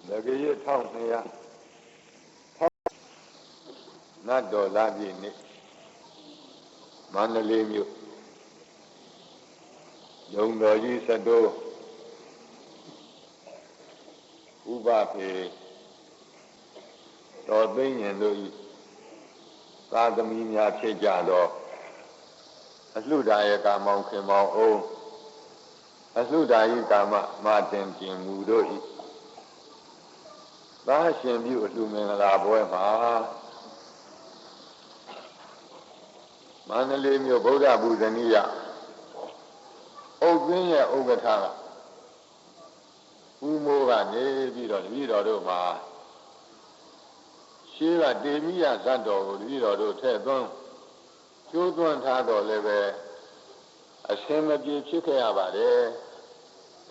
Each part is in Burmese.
လက်ကြရ1200နတ်တော်လာပြည့်နေ့မန္တလေးမြို့ယုံတော်ကြီးစတိုးဥပဖေတော်သိဉ္ဇဉ်တို့၏သာသမီများဖြစ်ကြသောအလှဒါယကာမောင်ခင်မောင်အုံးအလှဒါယိကာမမတင်ကျင်မူတို့၏သာရှင်ပြုအလှမင်္ဂလာပွဲမှာမန္တလေးမြို့ဗုဒ္ဓဘုဇနီယအုပ်သွင်းရဲ့ဥက္ကဋ္ဌကဦးမိုးကနေပြီးတော့တပည့်တော်တို့မှာရှင်းကတေမိယဇတ်တော်ကိုတပည့်တော်တို့ထည့်သွင်းကျိုးသွင်းထားတော်လည်းပဲအရှင်မပြေဖြစ်ခဲ့ရပါတယ်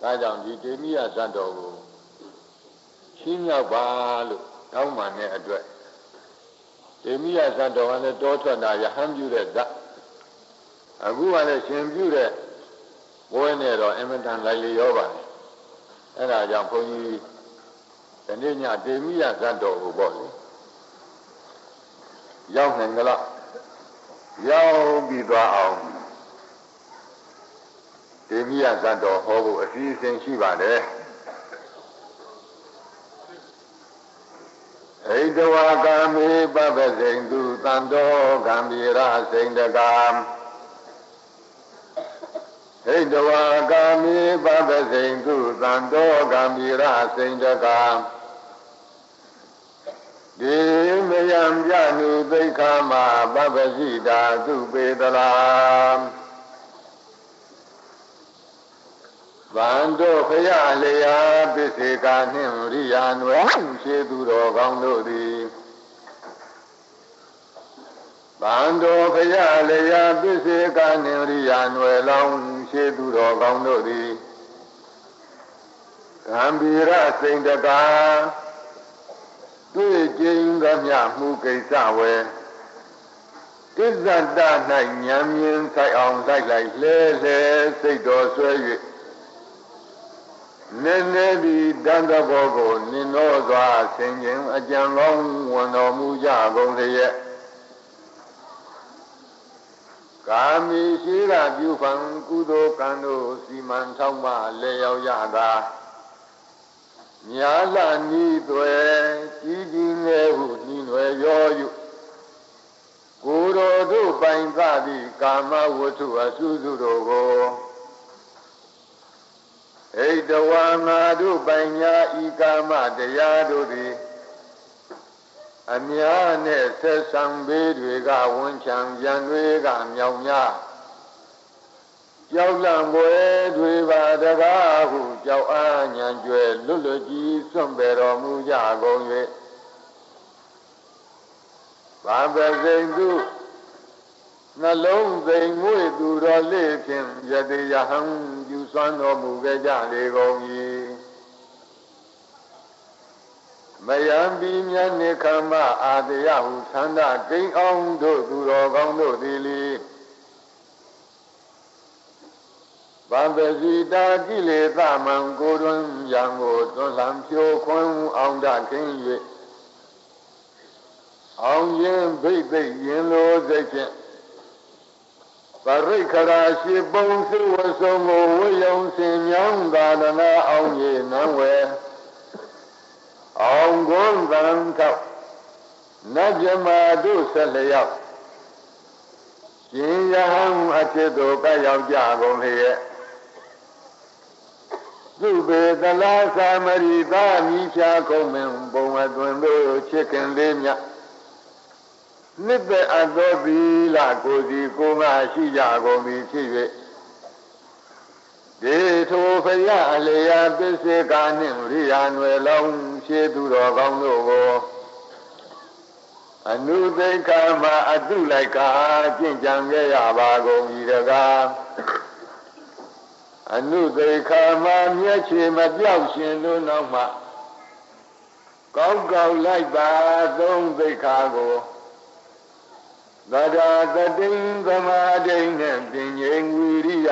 ဒါကြောင့်ဒီတေမိယဇတ်တော်ကိုချင်းမြောက်ပါလို့တောင်းပန်တဲ့အတွက်တေမိယဇတ်တော်ကလည်းတောထွက်တာယဟန်ပြုတဲ့ဇတ်အခုကလည်းရှင်ပြုတဲ့ဘွဲနဲ့တော့အင်မတန်လိုက်လျောပါတယ်အဲ့ဒါကြောင့်ဘုန်းကြီးဒီနေ့ညတေမိယဇတ်တော်ကိုပေါ့လေရောက်နိုင်ကြလားရောက်ပြီးသွားအောင်တေမိယဇတ်တော်ဟောဖို့အစီအစဉ်ရှိပါတယ်ဣဒဝါကာမေပပစိန်သူတန်တော်ဂံဗီရစိန်တကံဣဒဝါကာမေပပစိန်သူတန်တော်ဂံဗီရစိန်တကံဒီမယံပြနုသိက္ခာမပပစိတာသူပေတလာဗန္တောခရလျာပစ္စေကာနှင့်ရိယာနွယ်ရှေသူတော်ကောင်းတို့သည်ဗန္တောခရလျာပစ္စေကာနှင့်ရိယာနွယ်လောင်းရှေသူတော်ကောင်းတို့သည်ဂံဗီရစိန်တကာတွေ့ကျင်းသမျှမှုကိစ္စဝယ်တစ္ဆတ၌ဉာဏ်မြင်ဆိုင်အောင်လိုက်လိုက်လဲလဲစိတ်တော်ဆွဲ၍နည်းနည်းသည်တန်တဘောကိုနင်တော်စွာဆင်ခြင်အကြံကောင်းဝန်တော်မူကြကုန်လျက်ကာမီရှိကပြုဖန်ကုသိုလ်ကံတို့စီမံထောက်မှလဲရောက်ရတာညာလနီးသွဲကြီးကြီးငယ်ဟုနှီးနွယ်ရောယူကိုယ်တော်တို့ပိုင်သသည့်ကာမဝတ္ထုအစုစုတို့ကိုဣဒဝါငါတို့ပိုင်ညာဤကာမတရားတို့သည်အများနဲ့ဆက်ဆံဘေးတွေကဝန်ချံရန်တွေကမြောင်များကြောက်လန့်ပွဲတွေပါတကားဟုကြောက်အားညံကြွယ်လွတ်လွတ်ကြီးစွန့်ပေတော်မူကြကုန်၍ဘာပစိန်သူနှလုံးသိမ်မွေ့သူတော်လေးဖြင့်ယတိယဟံယူစွမ်းတော်မူခဲ့ကြလေကုန်၏မယံပီမြတ်နေခမအာတယဟုသန္တာကိန်းအောင်တို့သူတော်ကောင်းတို့သည်လေဗန္တစီတာကိလေသာမံကိုယ်တွင်ရံကိုသွန်လံဖြိုခွင်းအောင်တခင်း၍အောင်ရင်ဘိသိက်ရင်လိုစိတ်ဖြင့်ပရိခရာရှိပုံစုဝဆုံးကိုဝိယုံစင်မြောင်းသာဒနာအောင်ရည်နံဝဲအောင်ကုန်းတန်ထောက်နတ်မြမတို့ဆက်လျောက်ရှင်ယဟန်အဖြစ်တို့ကရောက်ကြကုန်လျက်သူပေသလားသာမရိသာမိဖြာခုံးမင်းပုံအသွင်တို့ချစ်ခင်လေးမြတ်နိဗ္ဗာန်အသောသီလကိုစီကိုငါရှိကြကုန်ပြီဖြစ်၍ဒေထိုဖယအလျာပစ္စေကာနှင့်ရိယာနွယ်လောင်းရှေသူတော်ကောင်းတို့ကိုအနုသိက္ခာမှာအတုလိုက်ကာကျင့်ကြံခဲ့ရပါကုန်၏တကားအနုသိက္ခာမှာမျက်ခြေမပြောက်ရှင်တို့နောက်မှကောက်ကောက်လိုက်ပါသုံးသိက္ခာကိုသဒ္ဓသတိသမာဓိနဲ့ပင်ငြိမ်ဝီရိယ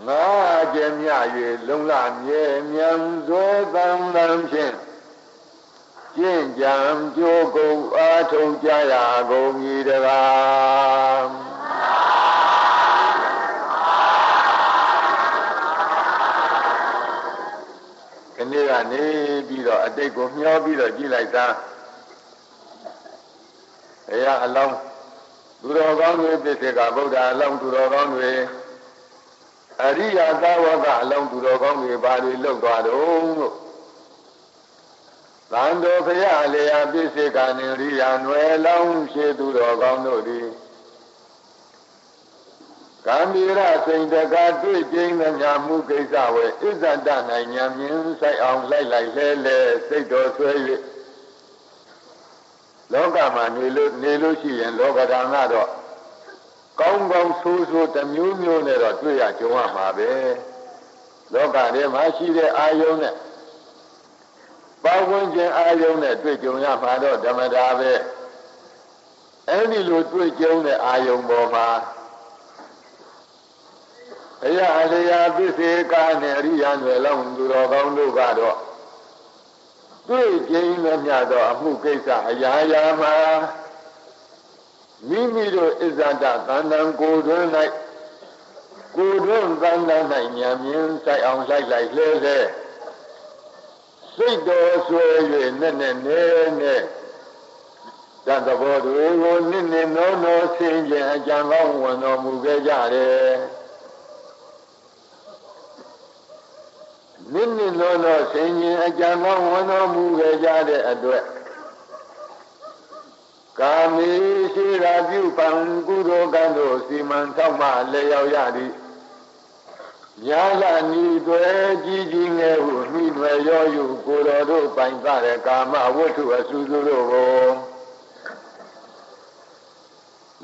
ငါကျမြ၍လုံလမြဲမြံဇွဲတံတံဖြ ကြံကြိုးကုန်အားထုတ်ကြရကုန်၏တကားခဏကနေပြီးတော့အတိတ်ကိုမျောပြီးတော့ကြည့်လိုက်တာအရာအလောင်းသူတော်ကောင်းတွေပြည့်စေကဗုဒ္ဓအလောင်းသူတော်ကောင်းတွေအရိယသာဝကအလောင်းသူတော်ကောင်းတွေဘာတွေလောက်သွားတော့လို့သံတော်ဖရာလေယာပြည့်စေကနေရိယာနွယ်လောင်းရှိသူတော်ကောင်းတို့သည်ကံမီရစိန်တကာတွေ့ကျင်းသမျှမှုကိစ္စဝဲဣဇဒနိုင်ဉာဏ်မြင်ဆိုင်အောင်လိုက်လိုက်လဲလဲစိတ်တော်ဆွဲ၍လောကမှာနေလို့ရှိရင်လောကဓာတ်ကတော့ကောင်းကောင်းဆိုးဆိုးတစ်မျိုးမျိုးနဲ့တော့တွေ့ရကြုံရမှာပဲလောကထဲမှာရှိတဲ့အာယုံနဲ့ပတ်ဝန်းကျင်အာယုံနဲ့တွေ့ကြုံရမှာတော့ဓမ္မတာပဲအဲဒီလိုတွေ့ကြုံတဲ့အာယုံပေါ်မှာအရာအလျာပစ္စေကာနဲ့အရိယာတွေလောင်းသူတော်ကောင်းတို့ကတော့တွေ့ကျင်းသမျှသောအမှုကိစ္စအရာရာမှာမိမိတို့ဣဇဒသန္တံကိုယ်တွင်၌ကိုယ်တွင်သန္တံ၌ဉာဏ်မြင်ဆိုင်အောင်လိုက်လိုက်လဲလဲစိတ်တော်ဆွဲ၍နဲ့နဲ့သတ္တဘောတွေကိုနစ်နောဆင်းခြင်းအကြံကောင်းဝင်တော်မူခဲ့ကြတယ်နစ်နောဆင်းခြင်းအကြံကောင်းဝင်တော်မူခဲ့ကြတဲ့အတွက်ကာမေရှိရာပြုပံကုသိုလ်ကံတို့စီမံထောက်မှလျောက်ရသည်ညာလာနီသွဲကြီးငယ်ဟုမိနွယ်ရောယူကိုယ်တော်တို့ပိုင်သတဲ့ကာမဝတ္ထုအစူးစူးတို့ကို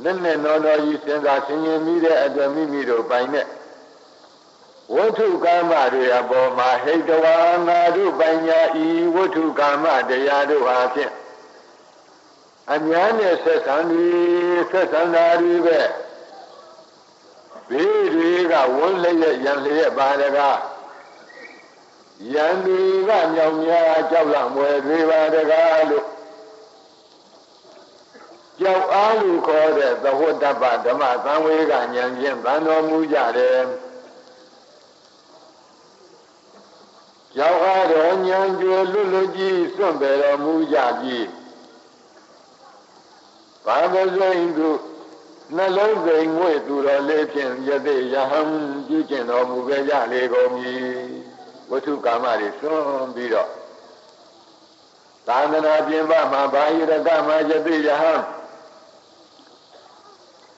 နဲ့နော်ကြီးစဉ်းစားဆင်ခြင်မိတဲ့အတွက်မိမိတို့ပိုင်တဲ့ဝတ္ထုကာမတွေအပေါ်မှာဟိတဝါငါတို့ပိုင်ညာဤဝတ္ထုကာမတရားတို့ဟာဖြင့်အများနဲ့ဆက်ဆံတာတွေပဲဘေးတွေကဝန်းလျက်ရန်လျက်ပါတကားရန်တွေကမြောင်များကြောက်လန့်ွယ်တွေပါတကားလို့ကြောက်အားလို့ခေါ်တဲ့သဝတ္တပဓမ္မသံဝေကဉာဏ်ဖြင့်သံတော်မူကြတယ်ကြောက်အားတော်ဉာဏ်ကျွယ်လွတ်ကြီးစွန့်ပယ်တော်မူကြပြီဘာဝဇိန်သူနှလုံးစိမ်ငွေ့သူတော်လေးဖြင့်ယသိယဟံပြုကျင့်တော်မူခဲ့ကြလေကုန်ပြီဝတ္ထုကာမတွေစွန့်ပြီးတော့သာသနာပြင်ပမှာဘာယရကမှာယသိယဟံ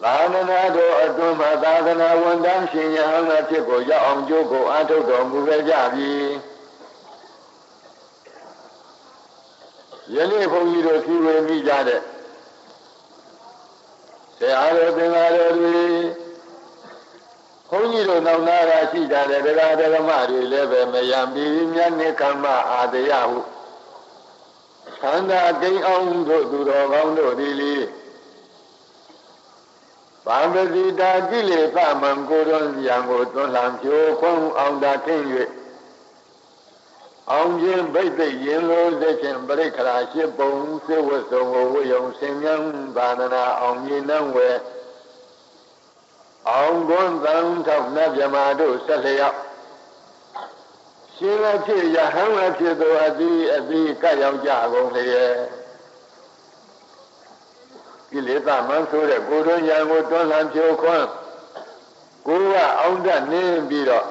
သာသနာတော်အတွင်းမှာသာသနာဝန်တန်းရှင်ယဟံအဖြစ်ကိုရောက်အောင်ကြိုးကိုအားထုတ်တော်မူခဲ့ကြပြီယနေ့ဘုန်းကြီးတို့စီဝေမိကြတဲ့ဆရာတော်သင်္ဃာတော်တွေဘုန်းကြီးတို့နောက်နာတာရှိကြတဲ့တရားဓမ္မတွေလည်းပဲမယံပြီးမြတ်နိကမ္မအာတယဟုသန္တာကိန်းအောင်တို့သူတော်ကောင်းတို့ဒီလေဗာမဇိတာကိလေသာမံကိုယ်တော်ဉာဏ်ကိုတွန်းလှန်ဖြိုးခွန်းအောင်တာထင်၍အောင်ခြင်းဗိတ်သိက်ရင်လိုသက်ဖြင့်ပရိက္ခရာရှိပုံစေဝတ်ဆုံးကိုဝိယုံဆင်ញံသာသနာအောင်မြင်နှံဝဲအောင်ကွန်းသံထောက်နတ်မြမာတို့ဆက်လျက်ရှင်အဖြစ်ယဟန်အဖြစ်သောအသီးကပ်ရောက်ကြကုန်လျက်ကိလေသာမဆိုးတဲ့ကိုယ်တော်ဉာဏ်ကိုတွန်းလှန်ဖြိုးခွန်းကိုယ်ကအောင်တတ်နေပြီးတော့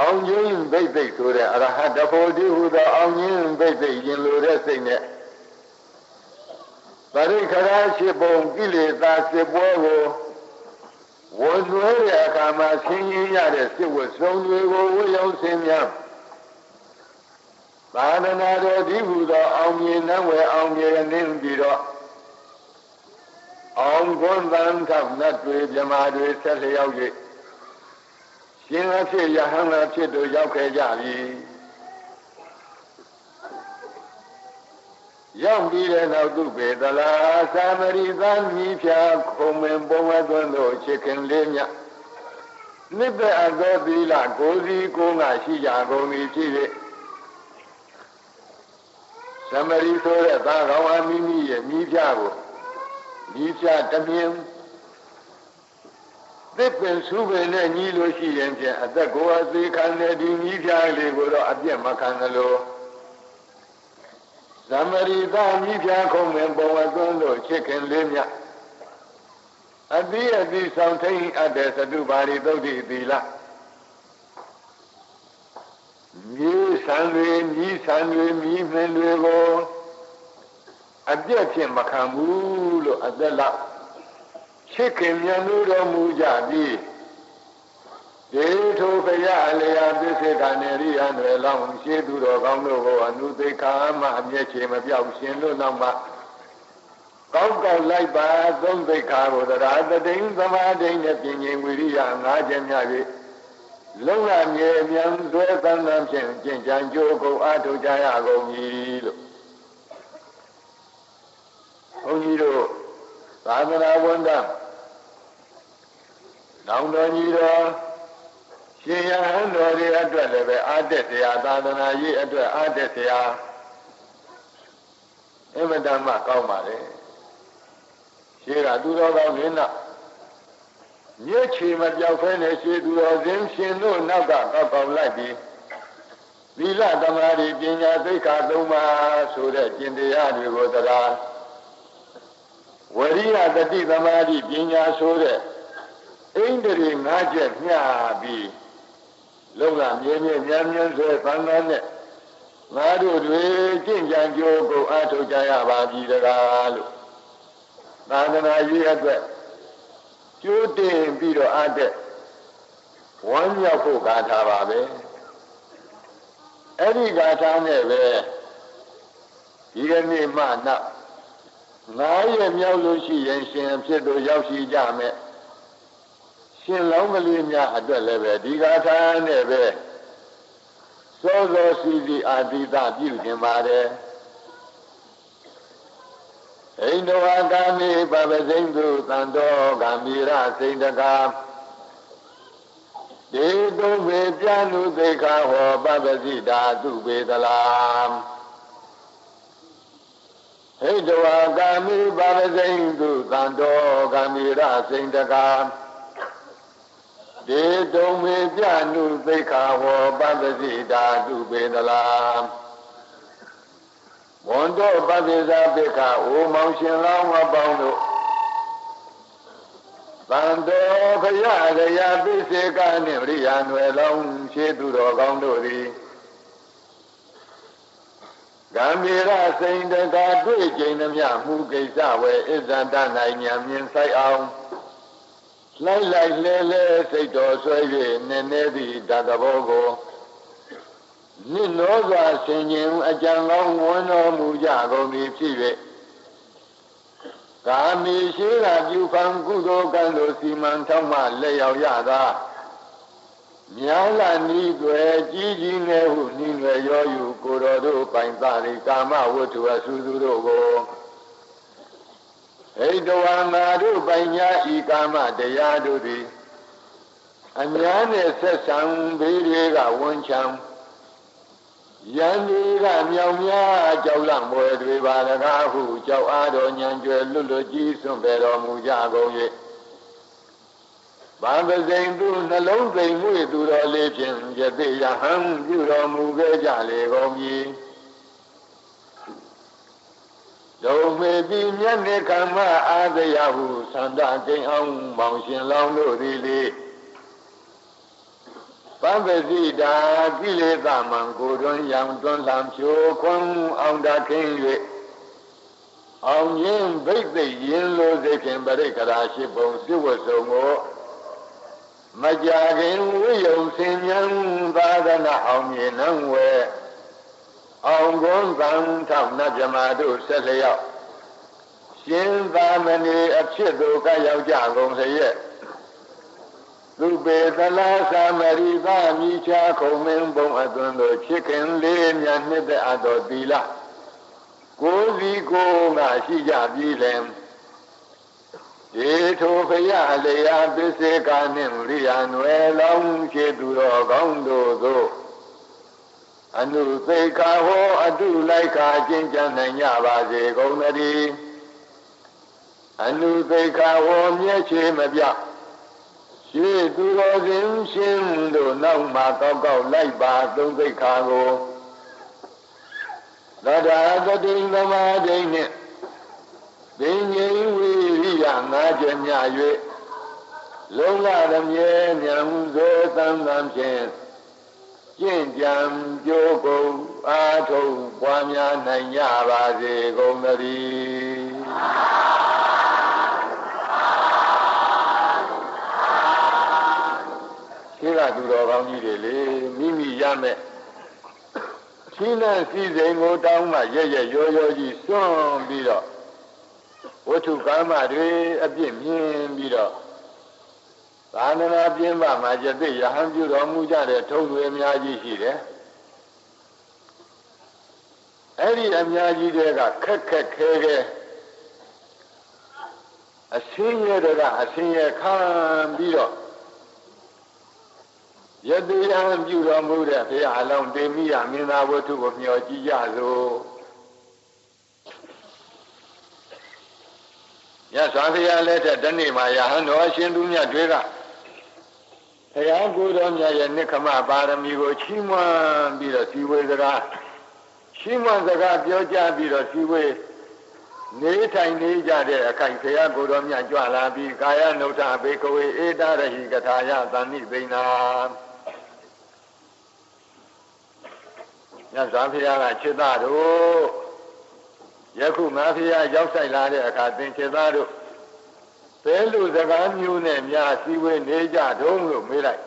အောင်ခြင်းဗိတ်သိက်ဆိုတဲ့အရဟတဖို့တိဟုသောအောင်ခြင်းဗိတ်သိက်ရင်လိုတဲ့စိတ်နဲ့ပရိက္ခရာရှိပုံကိလေသာစစ်ပွဲကိုဝန်ဆွဲတဲ့အခါမှာဆင်းရဲရတဲ့စစ်ဝတ်ဆုံးတွေကိုဝိယုံဆင်းများသာသနာတော်ဒီဟုသောအောင်မြင်နှံဝဲအောင်မြင်နေပြီးတော့အောင်ကွန်းတန်ထောက်နတ်တွေမြမာတွေဆက်လျောက်၍ရှင်အဖြစ်ယဟန်အဖြစ်တို့ရောက်ခဲ့ကြပြီရောက်ပြီးတဲ့နောက်သူပေသလာသာမရိသမိဖြာခုံမင်ပုံဝဲသွန်းတို့ချစ်ခင်လေးမြနိဗ္ဗာန်သောသီလကိုယ်စီကိုယ်ငါရှိကြကုန်၏ဖြစ်၍သ မရီဆိုတဲ့သာကောင်းအမိမိရဲ့မိပြကိုမိပြတမြင်သစ်ပင်စုပင်နဲ့ညီလို့ရှိရင်ဖြင့်အသက်ကိုအသေးခံတဲ့ဒီမိပြလေးကိုတော့အပြည့်မခံလို့သမရီသာမိပြခုံးဝင်ပုံအသွန်းတို့ချစ်ခင်လေးမြအတိအတိဆောင်ထိန်အပ်တဲ့သတုပါရီသုတ်တိသီလမြေဆံတွေမြည်ဆံတွေမြည်မင်းတွေကိုအပြည့်ဖြင့်မခံဘူးလို့အသက်လောက်ချစ်ခင်မြတ်လို့တော်မူကြပြီးဒေထိုဘုရားအလျာပစ္စေကနေရိယံတွေလောင်းရှေးသူတော်ကောင်းတို့ကိုအနုသိက္ခာမှအမျက်ချေမပြောက်ရှင်လို့နောက်မှကောက်ကောက်လိုက်ပါသုံးသိက္ခာကိုတရားတတိန်သမာဓိနဲ့ပြင်းငြိမ်ဝိရိယ၅ချက်များ၍လုံးဝမြေမြန်သွဲသံသံဖြင့်ကျင့်ကြံကြိုးကိုအားထုတ်ကြရကုန်ပြီလို့ဘုန်းကြီးတို့သာသနာဝန်ထမ်းနောင်တော်ကြီးတော်ရှင်ရဟန်းတော်တွေအတွက်လည်းပဲအားတက်တရားသာသနာရေးအတွက်အားတက်တရားအမှန်တမ်းကောင်းပါလေရှေးကသူတော်ကောင်းနေနောက်မြစ်ချီမပြောက်ဖဲနဲ့ရှေးသူတော်စင်ရှင်တို့နောက်ကကောက်ကောက်လိုက်ပြီးသီလသမာဓိပညာသိက္ခာသုံးပါးဆိုတဲ့ကျင့်တရားတွေကိုတရားဝရိယတတိသမာဓိပညာဆိုတဲ့ဣန္ဒြေ၅ချက်မျှပြီးလုံးဝမြဲမြဲမြန်းမြန်းဆွဲသံဃာနဲ့ငါတို့တွေကျင့်ကြံကြိုးကိုအားထုတ်ကြရပါပြီတကားလို့သာသနာရေးအတွက်ကျိုးတင်ပြီးတော့အားတဲ့ဝမ်းမြောက်ဖို့ဂါထာပါပဲအဲ့ဒီဂါထာနဲ့ပဲဒီကနေ့မှနောက်9 ရက်မြောက်လို့ရှိရင်ရှင်အဖြစ်တို့ရောက်ရှိကြမယ်ရှင်လောင်းကလေးများအတွက်လည်းပဲဒီဂါထာနဲ့ပဲစောစောစီစီအာတိတပြုခြင်းပါတယ်ဣန္ဒဝါကာမိပပစိန်သူသံတော်ဂံမီရစိန်တကာဒေတုဝေပြနုသိက္ခာဟောပပစိတာသူပေသလားဣန္ဒဝါကာမိပပစိန်သူသံတော်ဂံမီရစိန်တကာဒေတုဝေပြနုသိက္ခာဟောပပစိတာသူပေသလားဝန္တောပပိဇာပိခအိုမောင်ရှင်လောင်းမပေါင်းတို့တန်တော်ဖရာရပိစေကနှင့်ရိယာနွယ်လောင်းရှေးသူတော်ကောင်းတို့သည်ဂံမီရစိန်တကာတွေ့ကျင်သမျှမှုကိစ္စဝယ်ဣဇန္တနိုင်ညာမြင်ဆိုင်အောင်လိုက်လိုက်လဲလဲစိတ်တော်ဆွဲ၍နည်းနည်းသည့်တသဘောကိုနိနောစွာဆင်ញင်အကြံကောင်းဝန်တော်မူကြကုန်သည်ဖြစ်၍ကာမီရှိရာပြုဖန်ကုသိုလ်ကံတို့စီမံထောက်မှလက်ရောက်ရသာများလာနီးွယ်ကြီးကြီးငယ်ဟုနှီးွယ်ရောယူကိုတော်တို့ပိုင်သားရိကာမဝတ္ထုအဆူဆူတို့ကိုဣတဝါငါတို့ပိုင်ညာဤကာမတရားတို့သည်အများနဲ့ဆက်ဆံဘေးတွေကဝန်ချံယံဒီကမြောင်များကြောက်လန့်ပွဲတွေပါလကားဟုကြောက်အားတော်ညံကျွယ်လွတ်လွတ်ကြီးစွန့်ပေတော်မူကြကုန်၍ဗာပစိန်သူနှလုံးသိမ်မွေ့သူတော်လေးဖြင့်ယသိယဟံပြုတော်မူခဲ့ကြလေကုန်ပြီဒုံမေတိမြတ်နေခံမအာသယဟုသန္တာကိန်းအောင်မောင်ရှင်လောင်းတို့သည်လေပပ္ပစိတာကိလေသာမံကိုတွန်းရောင်တွန်းလှံဖြိုခွန်းအောင်တခင်း၍အောင်ရင်ဘိတ်သိရင်လိုစိဖြင့်ပရိက္ခရာရှိပုံစိဝတ်ဆုံးကိုမကြခင်ဝိယုံဆင်ញံသာသနာအောင်မြင်နှံဝဲအောင်ကုန်းသံထောက်နတ်မြမတို့ဆက်လျောက်ရှင်သာမဏေအဖြစ်သို့ကရောက်ကြကုန်လျက်သူပေသလားသမရိသမိချာခုံမင်းဘုံအသွင်တို့ချစ်ခင်လေးမြတ်နှစ်သက်အပ်တော်သီလကိုယ်စီကိုယ်ငါရှိကြပြီလေဒီထိုဖရာလျာပစ္စေကနှင့်ရိယာနွယ်လောင်းချေသူတော်ကောင်းတို့သို့ အနုသိက္ခာဟောအတုလိုက်ခါကျင့်ကြံနိုင်ကြပါစေကုန်သတည်းအနုသိက္ခာဟောမျက်ခြေမပြောက်ရှေးသူတော်စင်ရှင်တို့နောက်မှကောက်ကောက်လိုက်ပါသုံးသိက္ခာကိုသတ္တာတတိသမာဓိနှင့်ပင်ငြိမ်ဝိရိယငါးချက်မြ၍လုံးလာရမြဲမြံသောသံသံဖြင့်ကျင့်ကြံကြိုးကုန်အားထုတ်ပွားများနိုင်ကြပါစေကုန်သတည်းဒီကသူတော်ကောင်းကြီးတွေလေမိမိရမယ်ရှင်းတဲ့စီစဉ်ကိုတောင်းမှရဲ့ရဲ့ရောရောကြီးစွန့်ပြီးတော့ဝတ္ထုကာမတွေအပြစ်မြင်ပြီးတော့သာသနာပြင်းပမှာကျက်သိရဟန်းပြုတော်မူကြတဲ့ထုံးတွေအများကြီးရှိတယ်အဲ့ဒီအများကြီးတွေကခက်ခက်ခဲခဲအစင်းရဲကအစင်းရဲခံပြီးတော့ယတိယံပြုတော်မူတဲ့ဘုရားအလောင်းတေမိယမင်းသားဝတ္ထုကိုမျှော်ကြည့်ကြစို့ရသော်ဘုရားလက်ထက်တနေ့မှာယဟန်တော်အရှင်သူမြတ်တွေကဘုရားကိုယ်တော်မြတ်ရဲ့နိခမပါရမီကိုချီးမွမ်းပြီးတော့စီဝေစကားချီးမွမ်းစကားပြောကြပြီးတော့စီဝေနေထိုင်နေကြတဲ့အခိုက်ဘုရားကိုယ်တော်မြတ်ကြွလာပြီးကာယနုဋ္ဌဘေကဝေဧတရဟိကထာယသန္တိသိဏမြတ်စွာဘုရားကခြေသားတို့ယခုငါဘုရားရောက်ဆိုင်လာတဲ့အခါသင်ခြေသားတို့ဘယ်လိုစကားမျိုးနဲ့များစည်းဝေးနေကြတုံးလို့မေးလိုက်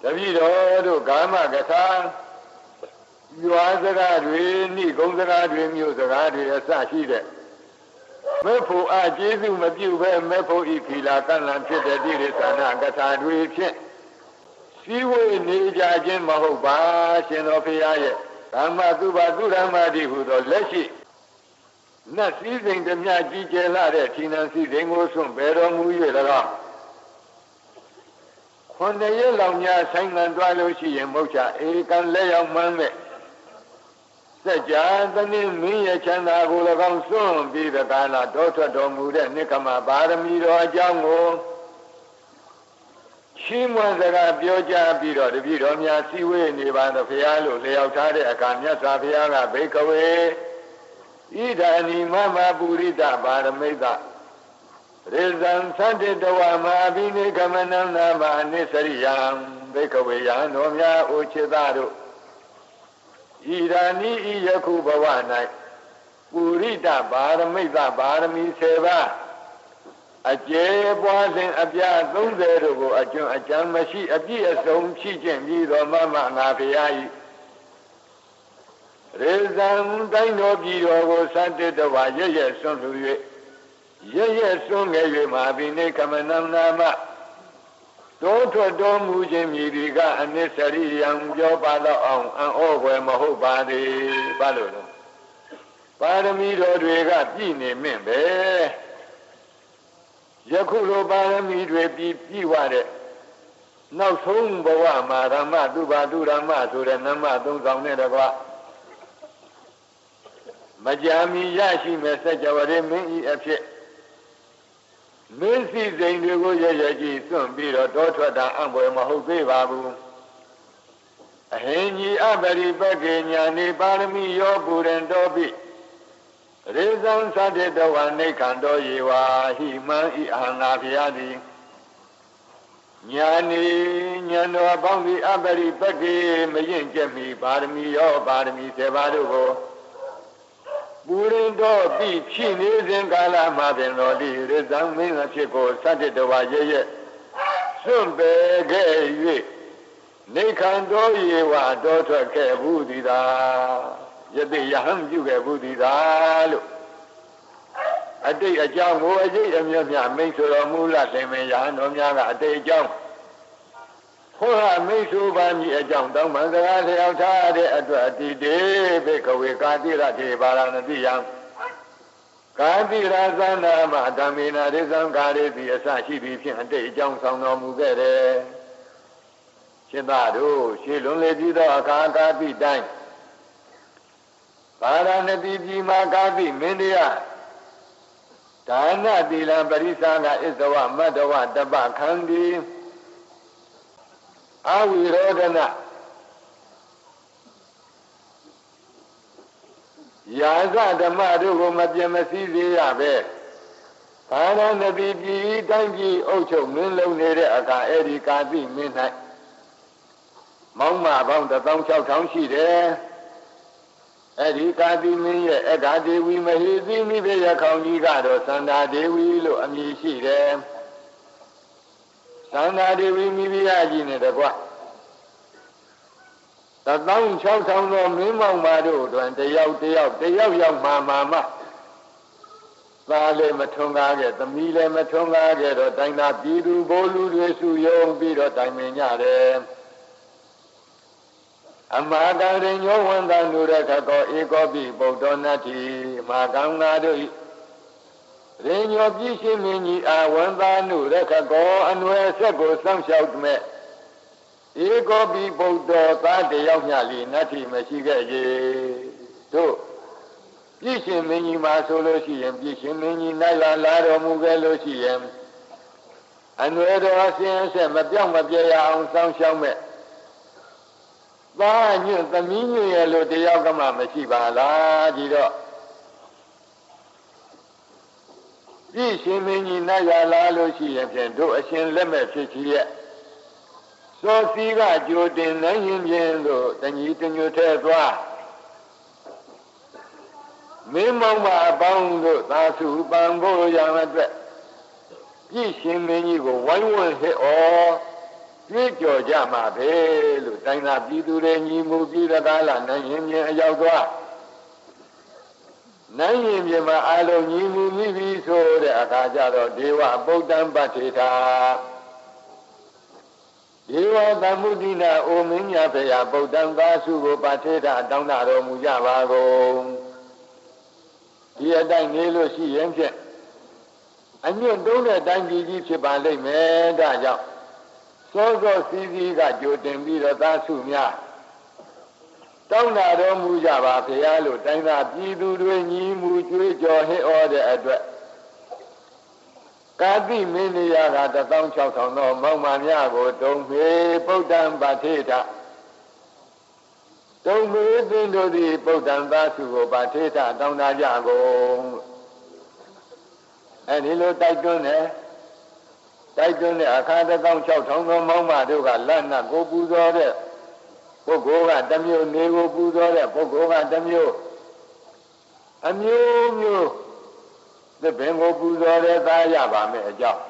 တပည့်တော်တို့ကာမကထာရွာစကားတွေဏိကုံစကားတွေမျိုးစကားတွေအစရှိတဲ့မေဖို့အားကျေးဇူးမပြုဘဲမေဖို့ဤခီလာကံလံဖြစ်တဲ့တိရိစ္ဆာနကထာတွေဖြင့်စည်းဝေးနေကြခြင်းမဟုတ်ပါရှင်တော်ဘုရားရဲ့ဓမ္မသူပါသူဓမ္မတိဟုသောလက်ရှိနတ်စည်းစိမ်ဓမြကြီးကျယ်လာတဲ့ဌိနံစည်းစိမ်ကိုဆွန့်ပယ်တော်မူ၍၎င်း9 ရက်လောက်များဆိုင်ငံတွားလို့ရှိရင်မဟုတ်ချဧကံလက်ရောက်မှန်းမဲ့စัจ जा သနည်းမင်းရဲ့ချမ်းသာကို၎င်းစွန့်ပြီးတဲ့ကာလတောထွက်တော်မူတဲ့နိက္ခမပါရမီတော်အကြောင်းကိုချီးမွမ်းစကားပြောကြားပြီးတော့တပည့်တော်များစည်းဝေးနေပါတော့ဘုရားလို့လျှောက်ထားတဲ့အခါမြတ်စွာဘုရားကဘေကဝေဣဒာနိမမပုရိသပါရမိတရေဇံသတ္တတဝမအဘိနိကမနံနာမအနိစရိယံဘေကဝေယံတော်များအိုချစ်သားတို့ဣဒာနိဤယခုဘဝ၌ပုရိသပါရမိတပါရမီ7ပါးအကျေပွားစဉ်အပြ30တို့ကိုအကျွမ်းအကြံမရှိအပြည့်အစုံဖြည့်ကျင့်ပြီးတော်မမငါဖရာဤရေဇံတိုင်းတော်ပြည်တော်ကိုသတ္တတဝရရဲ့ဆွန့်လူ၍ရရဲ့ဆွန့်ငယ်၍မာဘိနေကမနံနာမတောထွက်တော်မူခြင်းမြည်ဒီကအနိစ္စရိယံပြောပါတော့အောင်အံ့ဩဖွယ်မဟုတ်ပါသေးဘာလို့လဲပါရမီတော်တွေကပြည့်နေမင့်ပဲယခုလိုပါရမီတွေပြီးဝတဲ့နောက်ဆုံးဘဝမှာဓမ္မသူပါသူဓမ္မဆိုတဲ့နမသုံးဆောင်နဲ့တကွမကြာမီရရှိမဲ့စัจ java ရေမင်းဤအဖြစ်မင်းစည်းစိမ်တွေကိုရရကြည့်စွန့်ပြီးတော့တောထွက်တာအံ့ဖွယ်မဟုတ်သေးပါဘူးအဟင်ကြီးအပရိပကေညာနေပါရမီရောပူရင်တော်ပြီရေဇံသတ္တတဝနိခန္တောယေဝါဟိမံဤအာငါဖျားသည်ညာနေဉာဏ်တော်ပေါင်းသည်အပရိပကေမရင်ကျက်မီပါရမီရောပါရမီ7ပါးတို့ကိုပူရင်တော်ပြီဖြစ်နေစဉ်ကာလမှာပင်တော်ဒီရေဇံမင်းအဖြစ်ကိုသတ္တတဝရရဲ့စွန့်ပယ်ခဲ့၍နိခန္တောယေဝါတော်ထွက်ခဲ့ဘူးသည်သာယတိယဟံပြုခဲ့ဘူးသည်သာလို့အတိတ်အကြောင်းကိုအကျိတ်အမြတ်မြတ်မိတ်ဆိုတော်မူလာသင်္မေယဟန်တော်များကအတိတ်အကြောင်းဟောဟာမိတ်ဆိုပါမည်အကြောင်းတောင်းပန်စကားလျှောက်ထားတဲ့အတွက်အတိတေဘေကဝေကာတိရထေပါရဏတိယံကာတိရာသနာမဓမ္မေနာရိသံကာရေတိအစရှိသည်ဖြင့်အတိတ်အကြောင်းဆောင်တော်မူခဲ့တယ် ရှင်သာတို့ရှေလွန်လေပြီးသောအခါကာတိတိုင်းပါရဏတိပြည်မှာကာတိမင်းတရားဒါနသီလပရိသကဣဇဝမတ္တဝတပ္ပခန္တီအဝိရောဓနယာဇဓမ္မတို့ကိုမပြတ်မစည်းစေရပဲဘာရဏတိပြည်တိုင်းပြည်အုပ်ချုပ်မင်းလုံးနေတဲ့အခါအဲ့ဒီကာတိမင်း၌မောင်းမပေါင်း16000ရှိတယ်အဲ့ဒီကာတိမင်းရဲ့အဂါဒေဝီမဟေသီမိဘရခေါင်ကြီးကတော့သန္တာဒေဝီလို့အမည်ရှိတယ်သန္တာဒေဝီမိဖုရားကြီးနဲ့တကွ16000သောမင်းမောင်မတို့တွင်တယောက်ရောက်မှသားလည်းမထွန်းကားခဲ့သမီးလည်းမထွန်းကားခဲ့တော့တိုင်းသာပြည်သူဘိုးလူတွေစုယုံပြီးတော့တိုင်ပင်ကြတယ်အမဟာကရင်ညောဝန်တန်တို့ရခကောဧကောပိဗုဒ္ဓနတ္တိမဟာကံနာတို့ရင်ညောပြည့်ရှင်မင်းကြီးအာဝန်တန်တို့ရခကောအနွယ်ဆက်ကိုစောင့်ရှောက်မဲ့ဧကောပိဗုဒ္ဓသားတယောက်ညလီနတ္တိမရှိခဲ့ရေတို့ပြည့်ရှင်မင်းကြီးမှာဆိုလို့ရှိရင်ပြည့်ရှင်မင်းကြီးနိုင်လာတော်မူခဲ့လို့ရှိရင်အနွယ်တော်အစဉ်အဆက်မပြောင်းမပြဲရအောင်စောင့်ရှောက်မဲ့သားညွတ်သမီးညွတ်ရဲ့လို့တယောက်ကမှမရှိပါလားဒီတော့ပြည့်ရှင်မင်းကြီးနိုင်လာလို့ရှိရင်ဖြင့်တို့အရှင်လက်မဲ့ဖြစ်ကြီးရဲ့စောစီကကြိုတင်နိုင်ရင်ဖြင့်တို့တညီတညွတ်ထဲသွားမင်းမောင်မအပေါင်းတို့သာစုပံဖို့ရံအတွက်ပြည့်ရှင်မင်းကြီးကိုဝိုင်းဝန်းဟစ်ဩကြွေးကြော်ကြမှာပဲလို့တိုင်းသာပြည်သူတွေညီမှုပြည်တကားလာနိုင်ရင်မြင်အရောက်သွားနိုင်ရင်မြင်မှာအလုံးညီမှုမိပြီဆိုတဲ့အခါကျတော့ဒေဝဗုဒ္ဓံပဋ္ဌေထာဒေဝသမ္မုဒိနာအိုမင်းညာဖေယဗုဒ္ဓံသာစုကိုပဋ္ဌေထာတောင်းတတော်မူကြပါကုန်ဒီအတိုင်းနေလို့ရှိရင်ဖြင့်အညွတ်တုံးတဲ့တိုင်းပြည်ကြီးဖြစ်ပါလိမ့်မယ်ဒါကြောင့်စောစောစီးစီးကကြိုတင်ပြီးတော့သာစုများတောင်းတတော်မူကြပါဖေရလို့တိုင်းသာပြည်သူတွေညီမှုကြွေးကြော်ဟစ်ဩတဲ့အတွက်ကာတိမင်းနေရက16000သောမောင်မများကိုတုံမေဗုဒ္ဓံပဋ္ဌေထာတုံမေသင်တို့သည်ဗုဒ္ဓံသာစုကိုပဋ္ဌေထာတောင်းတကြကုန်အဲဒီလိုတိုက်တွန်းတဲ့အခါ16000သောမောင်မတို့ကလက်နက်ကိုပူဇော်တဲ့ပုဂ္ဂိုလ်ကတစ်မျိုးနေကိုပူဇော်တဲ့ပုဂ္ဂိုလ်ကတစ်မျိုးအမျိုးမျိုးသစ်ပင်ကိုပူဇော်တဲ့သားရပါမယ်အကြောင်း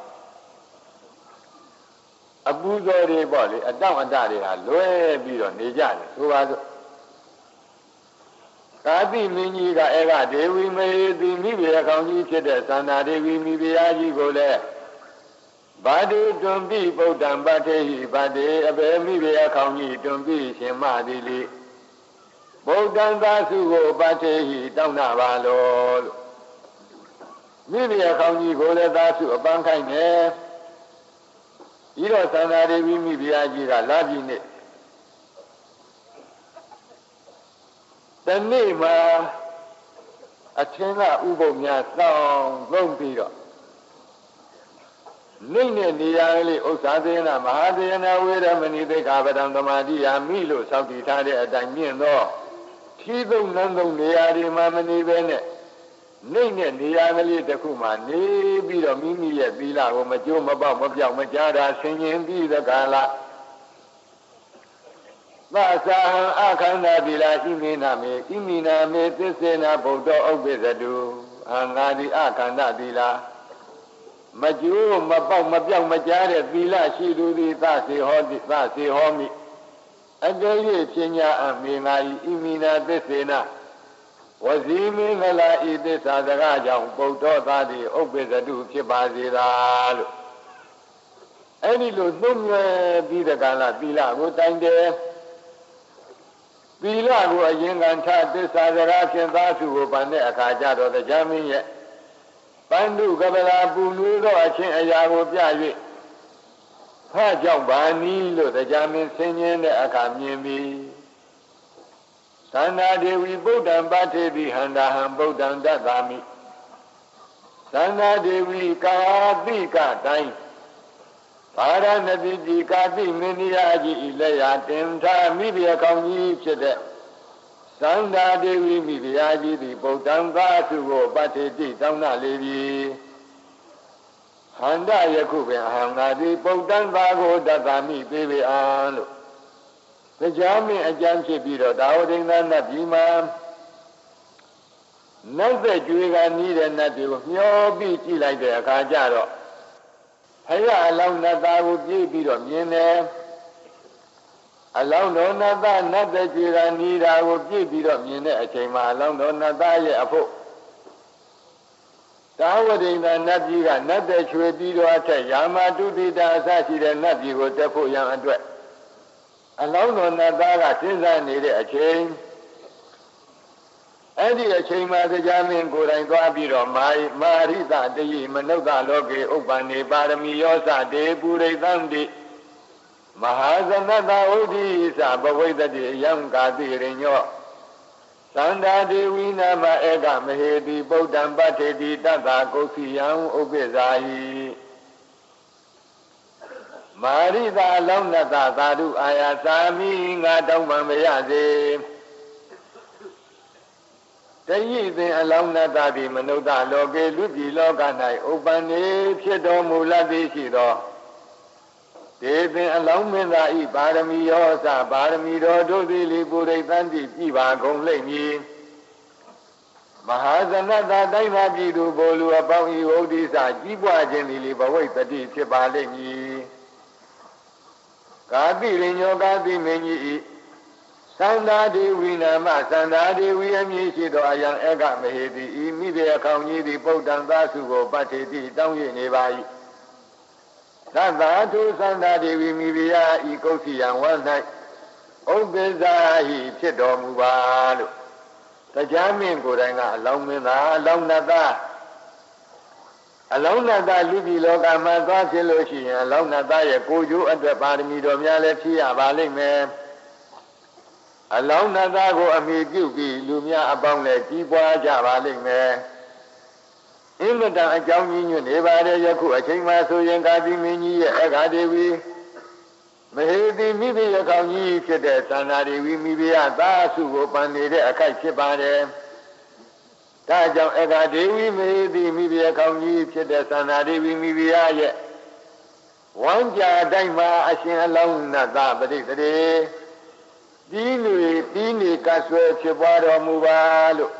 အပူဇော်တွေပေါ့လေအတောင့်အတတွေဟာလွဲပြီးတော့နေကြတယ်ဆိုပါစို့ကာတိမင်းကြီးကအဲ့ကဒေဝီမေတိမိဘခေါင်းကြီးဖြစ်တဲ့သန္တာဒေဝီမိဖုရားကြီးကိုလည်းဗာတိတွန်ပိဗုဒ္ဓံပဋ္ဌေဟိဗာတိအဘေမိဘခေါင်းကြီးတွန်ပိရှင်မသည်လေဗုဒ္ဓံသာစုကိုပဋ္ဌေဟိတောင်းတာပါလို့မိဘခေါင်းကြီးကိုလည်းသာစုအပန်းခိုင်းတယ်ဤတော့သန္တာဒေဝီမိဖုရားကြီးကလာပြီနေ့တနေ့မှာအထင်ကဥပုပ်များတောင်းသုံးပြီးတော့နိမ့်တဲ့နေရာလေးဥစ္စာသေနမဟာသေနဝေရမဏိသိက္ခာပဒံသမာဓိယာမိလို့စောင့်တည်ထားတဲ့အတိုင်းမြင့်သောထီးသုံးနန်းသုံးနေရာတွေမှာမနေပဲနဲ့နိမ့်တဲ့နေရာကလေးတစ်ခုမှာနေပြီးတော့မိမိရဲ့သီလကိုမကျိုးမပေါက်မပြောက်မကြားတာဆင်ញင်ပြီးသကလားသသဟံအခန္ဓာတိလာဣမိနာမေသစ္စေနာဗုဒ္ဓဥပ္ပဇတုအငါဒီအခန္ဓာတိလာမကျိုးမပေါက်မပြောက်မကြားတဲ့သီလရှိသူသည်သစေဟောမိအတည်း၍ပညာအမေငါဤဣမိနာသစ္စေနာဝစီမင်္ဂလာဤသစ္စာစကားကြောင့်ပုဒ္ဓောသားသည်ဥပ္ပဇတုဖြစ်ပါစေသာလို့အဲ့ဒီလိုသုံးရွယ်ပြီးတဲ့ကာလသီလကိုတိုင်တယ်သီလကိုအရင်ကထသစ္စာစကားဖြင့်သာစုကိုပန်တဲ့အခါကျတော့တရားမင်းရဲ့ပန္ဓုကပလာပူနွေးသောအချင်းအရာကိုပြ၍ ဟာကြောင့်ဘာနည်းလို့တရားမင်းဆင်းရဲတဲ့အခါမြင်ပြီးသန္တာဒေဝီဗုဒ္ဓံပါထေတိဟန္တာဟံဗုဒ္ဓံတတ္တာမိသန္တာဒေဝီကာတိကတိုင်းပါရဏတိတိကာတိမင်းကြီးကြီးဤလက်ရာတင်ထားမိဖုရားကောင်းကြီးဖြစ်တဲ့သန္တာဒေဝီမိဖုရားကြီးသည်ဗုဒ္ဓံသာစုကိုပါထေတိတောင်းနာလေပြီဟန္တာယခုပင်အဟံငါသည်ဗုဒ္ဓံသာကိုတတ္တာမိပေးပေအောင်လို့တရားမင်းအကြံဖြစ်ပြီးတော့ဒါဝဒိန္ဒနတ်ပြည်မှာနတ်သက်ကြွေကနီးတဲ့နတ်တွေကိုမျောပြီးကြည့်လိုက်တဲ့အခါကျတော့ဖယားအလောင်းနတ်သားကိုပြေးပြီးတော့မြင်တယ်အလောင်းတော်နတ်သားနတ်သက်ကြွေကနီးတာကိုပြေးပြီးတော့မြင်တဲ့အချိန်မှာအလောင်းတော်နတ်သားရဲ့အဖို့ဒါဝဒိန္ဒနတ်ပြည်ကနတ်သက်ချွေပြီးတော့အထက်ယာမတုတိတာအစရှိတဲ့နတ်ပြည်ကိုတက်ဖို့ရန်အတွက်အလောင်းတော်နတ်သားကစဉ်းစားနေတဲ့အချိန်အဲ့ဒီအချိန်မှာတရားမင်းကိုယ်တိုင်သွားပြီးတော့မာရိတတယိမနုဿလောကေဥပ္ပန္နေပါရမီယောသတေပုရိသံတိမဟာဇနတဥဒိသဘဝိတ္တိယံကာတိရိညောသန္တာဒေဝီနာမဧကမဟေတိဗုဒ္ဓံပဋ္ဌေတိတတ္တာကုသိယံဥပ္ပဇာဟိမာရိတာလောင်းနတသာဓုအာယာသာမိငါတောင်းပန်မရစေတယိသင်အလောင်းနတတိမနုဿလောကေလူပြည်လောက၌ဥပ္ပန္နေဖြစ်တော်မူလသည်ရှိသောဒေသင်အလောင်းမင်းသားဤပါရမီယောသပါရမီတော်တို့သည်လေပုရိသန္တိပြပါကုန်လိမ့်မည်မဟာဇနတတိုင်းသာပြည်သူဘိုလ်လူအပေါင်းဤဝုဒ္ဓိစကြီးပွားခြင်းသည်လေဘဝိတ္တိဖြစ်ပါလိမ့်မည်ကာတိရိညောကာတိမင်းကြီးဤသန္တာဒေဝီနာမသန္တာဒေဝီအမည်ရှိသောအယံဧကမဟေတိဤမိဘေအခေါင်ကြီးသည်ဗုဒ္ဓံသာစုကိုပဋ္ဌေတိတောင်းရနေပါ၏သတ္တာထုသန္တာဒေဝီမိဘေယဤကုသိယံဝ၌ဥပ္ပဇာဟိဖြစ်တော်မူပါလို့တရားမင်းကိုယ်တိုင်ကအလောင်းမင်းသားအလောင်းနတ်သားအလောင်းနတ်သားလူပြည်လောကမှာသွားဖြစ်လို့ရှိရင်အလောင်းနတ်သားရဲ့ကိုယ်ကျိုးအတွက်ပါရမီတော်များလည်းဖြည့်ရပါလိမ့်မယ်အလောင်းနတ်သားကိုအမိပြုပြီးလူများအပေါင်းလည်းကြီးပွားကြပါလိမ့်မယ်အင်မတန်အကြောင်းကြီးညွတ်နေပါတယ်ယခုအချိန်မှဆိုရင်ကာတိမင်းကြီးရဲ့အခါဒေဝီမဟေတိမိဘရကောင်ကြီးဖြစ်တဲ့သန္တာဒေဝီမိဘရသာစုကိုပန်နေတဲ့အခိုက်ဖြစ်ပါတယ်ဒါကြောင့်အခါဒေဝီမဟေတိမိဘရကောင်ကြီးဖြစ်တဲ့သန္တာဒေဝီမိဘရရဲ့ဝမ်းကြတိုင်းမှာအရှင်အလောင်းနတ်သားပဋိသန္ဓေပြီးနေကဆွဲဖြစ်ပွားတော်မူပါလို့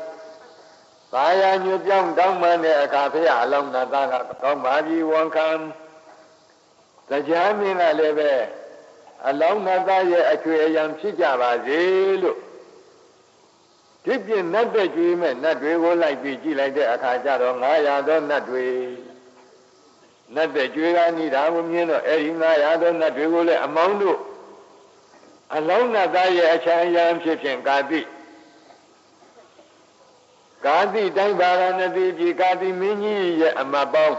ဘာယာညွပြောင်းတောင်းပန်တဲ့အခါဖရာအလောင်းနတ်သားကကောင်းပါပြီဝန်ခံတရားမင်းကလည်းပဲအလောင်းနတ်သားရဲ့အချွေအယံဖြစ်ကြပါစေလို့ဒီပြင်နတ်တဲ့ကျွေးမဲ့နတ်တွေကိုလိုက်ပြီးကြည့်လိုက်တဲ့အခါကျတော့900သောနတ်တွေနတ်တဲ့ကျွေးကနေတာကိုမြင်တော့အဲဒီ900သောနတ်တွေကိုလည်းအမောင်းတို့အလောင်းနတ်သားရဲ့အချမ်းအယံဖြစ်ဖြင့်ကာတိတိုင်းပါရဏတိပြည်ကာတိမင်းကြီးရဲ့အမတ်ပေါင်း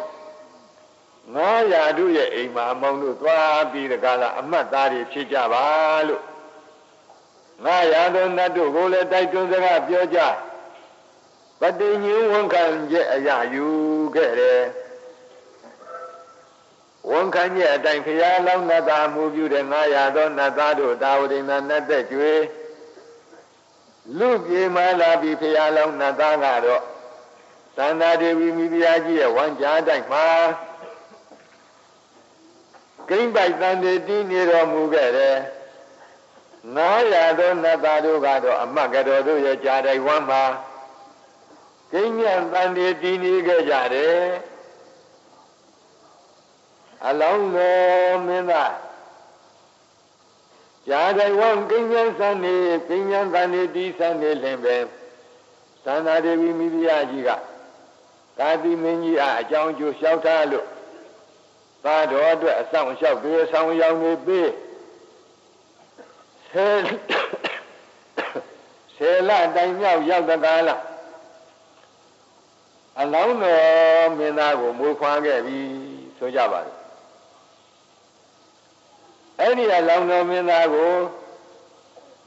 900တို့ရဲ့အိမ်မှာအမောင်းတို့သွားပြီးတကားလားအမတ်သားတွေဖြစ်ကြပါလို့900သောနတ်တို့ကိုလည်းတိုက်တွန်းစကားပြောကြပတိညင်းဝန်ခံချက်အရာယူခဲ့တယ်ဝန်ခံချက်အတိုင်းဖရာလောင်းနတ်သားမှုပြုတဲ့900သောနတ်သားတို့တာဝတိနာနတ်သက်ကျွေလူပြေမှလာပြီးဖရာလောင်းနတ်သားကတော့သန္တာဒေဝီမိဖုရားကြီးရဲ့ဝမ်းကြားတိုင်းမှာကိမ့်ပိုက်သံတေတီးနေတော်မူခဲ့တယ်900သောနတ်သားတို့ကတော့အမတ်ကတော်တို့ရဲ့ကြားတိုင်းဝမ်းမှာကိမ့်မြတ်သံတေတီးနေခဲ့ကြတယ်အလောင်းတော်မင်းသားကြားတိုင်းဝမ်းကိမ့်မြတ်သံနေကိမ့်မြတ်သံတေတီးသံနေလင်ပဲသန္တာဒေဝီမိဖုရားကြီးကကာတိမင်းကြီးအကြောင်းကျိုးလျှောက်ထားလို့သားတော်အတွက်အဆောင်လျှောက်တွေအဆောင်ရောင်နေပေးဆယ်လတိုင်မြောက်ရောက်တကားလားအလောင်းတော်မင်းသားကိုမွေးဖွားခဲ့ပြီဆိုကြပါစို့ အဲ့ဒီအလောင်းတော်မင်းသားကို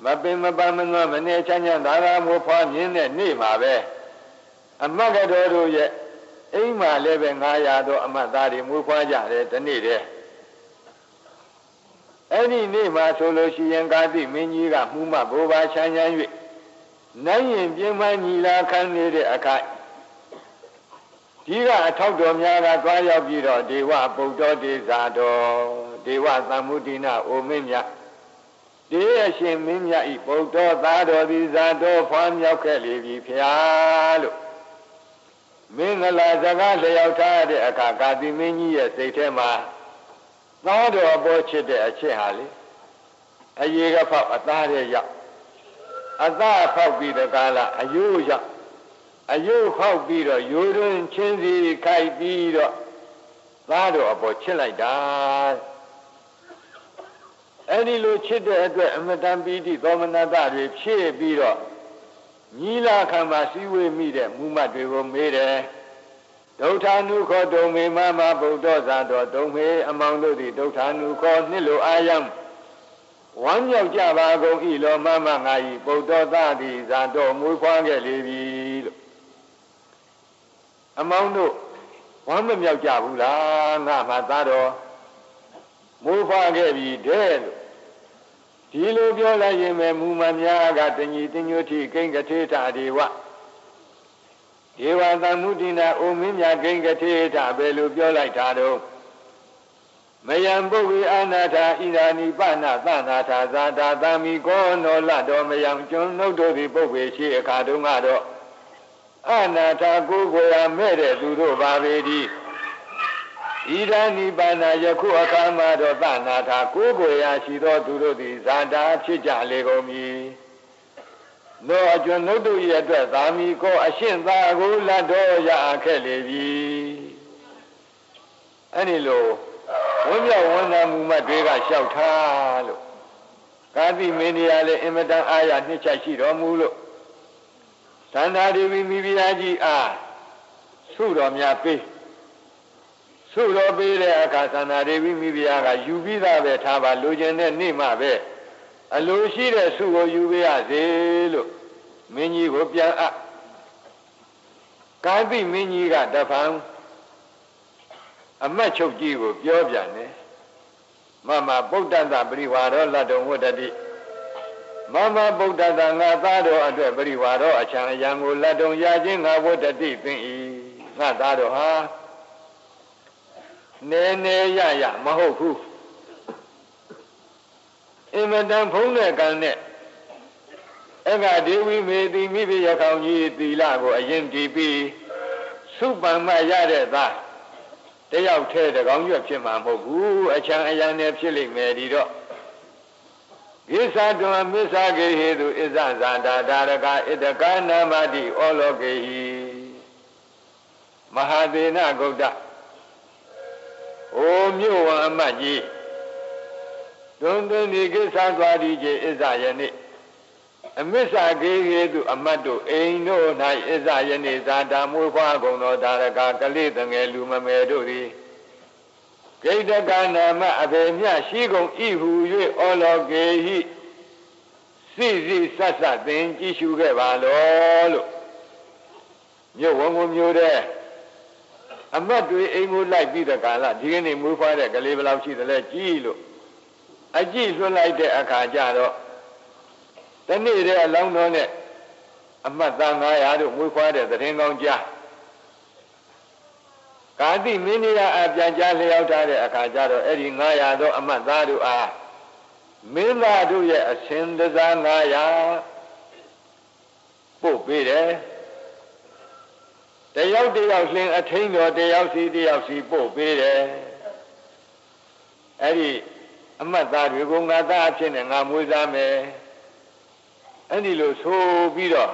မပင်မပန်းမနှောမနေချမ်းချမ်းသာသာမိုးဖွားမြင်းတဲ့နေ့မှာပဲအမတ်ကတော်တို့ရဲ့အိမ်မှာလည်းပဲ900သောအမတ်သားတွေမိုးဖွားကြတယ်ဒီနေ့တည်းအဲ့ဒီနေ့မှာဆိုလို့ရှိရင်ကာတိမင်းကြီးကမှုမဘိုးဘာချမ်းချမ်း၍နိုင်ရင်ပြင်းမညီလာခံနေတဲ့အခါဒီကအထောက်တော်များကတွားရောက်ပြီးတော့ဒေဝပုဒ္ဒောဒေဇာတော်ဒေဝသမ္မုဒိနာအိုမင်းမြတ်တေအရှင်မင်းမြတ်ဤပုဒ္ဒောသားတော်သည်ဇာတော်ဖွားမြောက်ခဲ့လေပြီဖျားလို့မင်္ဂလာစကားလျောက်ထားတဲ့အခါကာတိမင်းကြီးရဲ့စိတ်ထဲမှာသားတော်ပေါ်ချစ်တဲ့အချစ်ဟာလေအရေကဖောက်အသားရဲ့ရောက်အသားဖောက်ပြီးတဲ့ကာလအယိုးရောက်အယိုးဖောက်ပြီးတော့ရိုးတွင်ချင်းစီခိုက်ပြီးတော့သားတော်အပေါ်ချစ်လိုက်တာအဲ့ဒီလိုချစ်တဲ့အတွက်အမတန်ပီတိသောမနတတွေဖြည့်ပြီးတော့ညီလာခံမှာစည်းဝေးမိတဲ့မူမတ်တွေကိုမေးတယ်ဒုဋ္ဌာနုခောဒုံမေမမဗုဒ္ဓဇာတော်ဒုံမေအမောင်တို့သည်ဒုဋ္ဌာနုခောနှစ်လိုအာယံဝမ်းမြောက်ကြပါကုန်၏လောမမငါ၏ဗုဒ္ဓသသည်ဇာတော်မွေးဖွားခဲ့လေပြီလို့အမောင်တို့ဝမ်းမမြောက်ကြဘူးလားငါမှသားတော်မွေးဖွားခဲ့ပြီတဲ့လို့ဒီလိုပြောလိုက်ရင်ပဲမူမများကတညီတညွတ်တိကိဉ္ကထေထဒေဝဒေဝသမ္မုဒိနာအိုမင်းမြတ်ကိဉ္ကထေထဘယ်လိုပြောလိုက်တာတော့မယံပုဗ္ဗေအနာထာဣရာနိပနာသနာထာဇာတာသမိကောနောလတော်မယံကျွန်ုပ်တို့သည်ပုဗ္ဗေရှိအခါတုန်းကတော့အနာထာကိုယ်ကိုယ်ရမဲ့တဲ့သူတို့ပါပေသည်ဣရာနိပနာယခုအခါမှာတော့သနာထာကိုယ်ကိုယ်ရရှိသောသူတို့သည်ဇာတာဖြစ်ကြလေကုန်မည်သောအကျွန်ုပ်တို့၏အတွက်သာမီကောအရှင်သာကိုလတ်တော်ရခဲ့လေပြီအဲ့ဒီလိုဝိမြောက်ဝန်သာမှုမတွေကလျှောက်ထားလို့ကာတိမင်းကြီးလည်းအင်မတန်အားရနှစ်ချက်ရှိတော်မူလို့သန္တာဒေဝီမိဖုရားကြီးအားဆုတော်များပေးဆုတော်ပေးတဲ့အခါသန္တာဒေဝီမိဖုရားကယူပြီးသားပဲထားပါလိုချင်တဲ့နေ့မှပဲအလိုရှိတဲ့ဆုကိုယူပေးရစေလို့မင်းကြီးကိုပြန်အပ်ကာတိမင်းကြီးကတဖန်အမတ်ချုပ်ကြီးကိုပြောပြန်တယ်မမဗုဒ္ဓတပရိဝါရောလတ္တဝတ္တတိမမဗုဒ္ဓတငါသားတော်အတွက်ပရိဝါရောအချံအယံကိုလတ္တုံရခြင်းငါဝတ္တတိသင်၏ငါသားတော်ဟာနေနေရရမဟုတ်ဘူးအင်မတန်ဖုံးတဲ့ကံနဲ့အကဒေဝီမေတိမိဖုရားခေါင်ကြီးသီလကိုအရင်တည်ပြီးစုပန်မှရတဲ့သားတယောက်ထဲတကောင်ရွက်ဖြစ်မှာမဟုတ်ဘူးအချံအယံနဲ့ဖြစ်လိမ့်မယ်ဒီတော့ကိစ္စတွင်မစ္ဆာကေဟေတုဣဇဇာတာဒါရကဣတကနာမတိဩလောကေဟိမဟာသေနဂုတ်တအိုမြို့ဝအမတ်ကြီးတွင်တွင်ဒီကိစ္စသွားဒီကျေဣဇယနေ့အမစ္ဆာကေဟေတုအမတ်တို့အိမ်တို့၌ဣဇယနေ့ဇာတာမွေးဖွားကုန်သောဒါရကကလေးတငယ်လူမမယ်တို့သည်ဂိတကနာမအဘေမြရှိကုန်ဤဟု၍ဩလောကေဟိစိစိဆတ်ဆတ်သင်ကြည့်ရှုခဲ့ပါလောလို့မြို့ဝန်ကိုမြို့တဲ့အမတ်တွေအိမ်ကိုလိုက်ပြီးတဲ့ကာလဒီကနေ့မွေးဖွားတဲ့ကလေးဘယ်လောက်ရှိသလဲကြည့်လို့အကြည့်လွှတ်လိုက်တဲ့အခါကျတော့တနေ့တည်းအလောင်းတော်နဲ့အမတ်သား900တို့မွေးဖွားတဲ့သတင်းကောင်းကြားကာတိမင်းကြီးအပြန်ကြားလျောက်ထားတဲ့အခါကျတော့အဲ့ဒီ900သောအမတ်သားတို့အားမင်းသားတို့ရဲ့အရှင်တစား900ပို့ပေးတယ်တယောက်တယောက်လင်းအထိန်တော်တယောက်စီပို့ပေးတယ်အဲ့ဒီအမတ်သားတွေကိုငါသားအဖြစ်နဲ့ငါမွေးစားမယ်အဲ့ဒီလိုဆိုပြီးတော့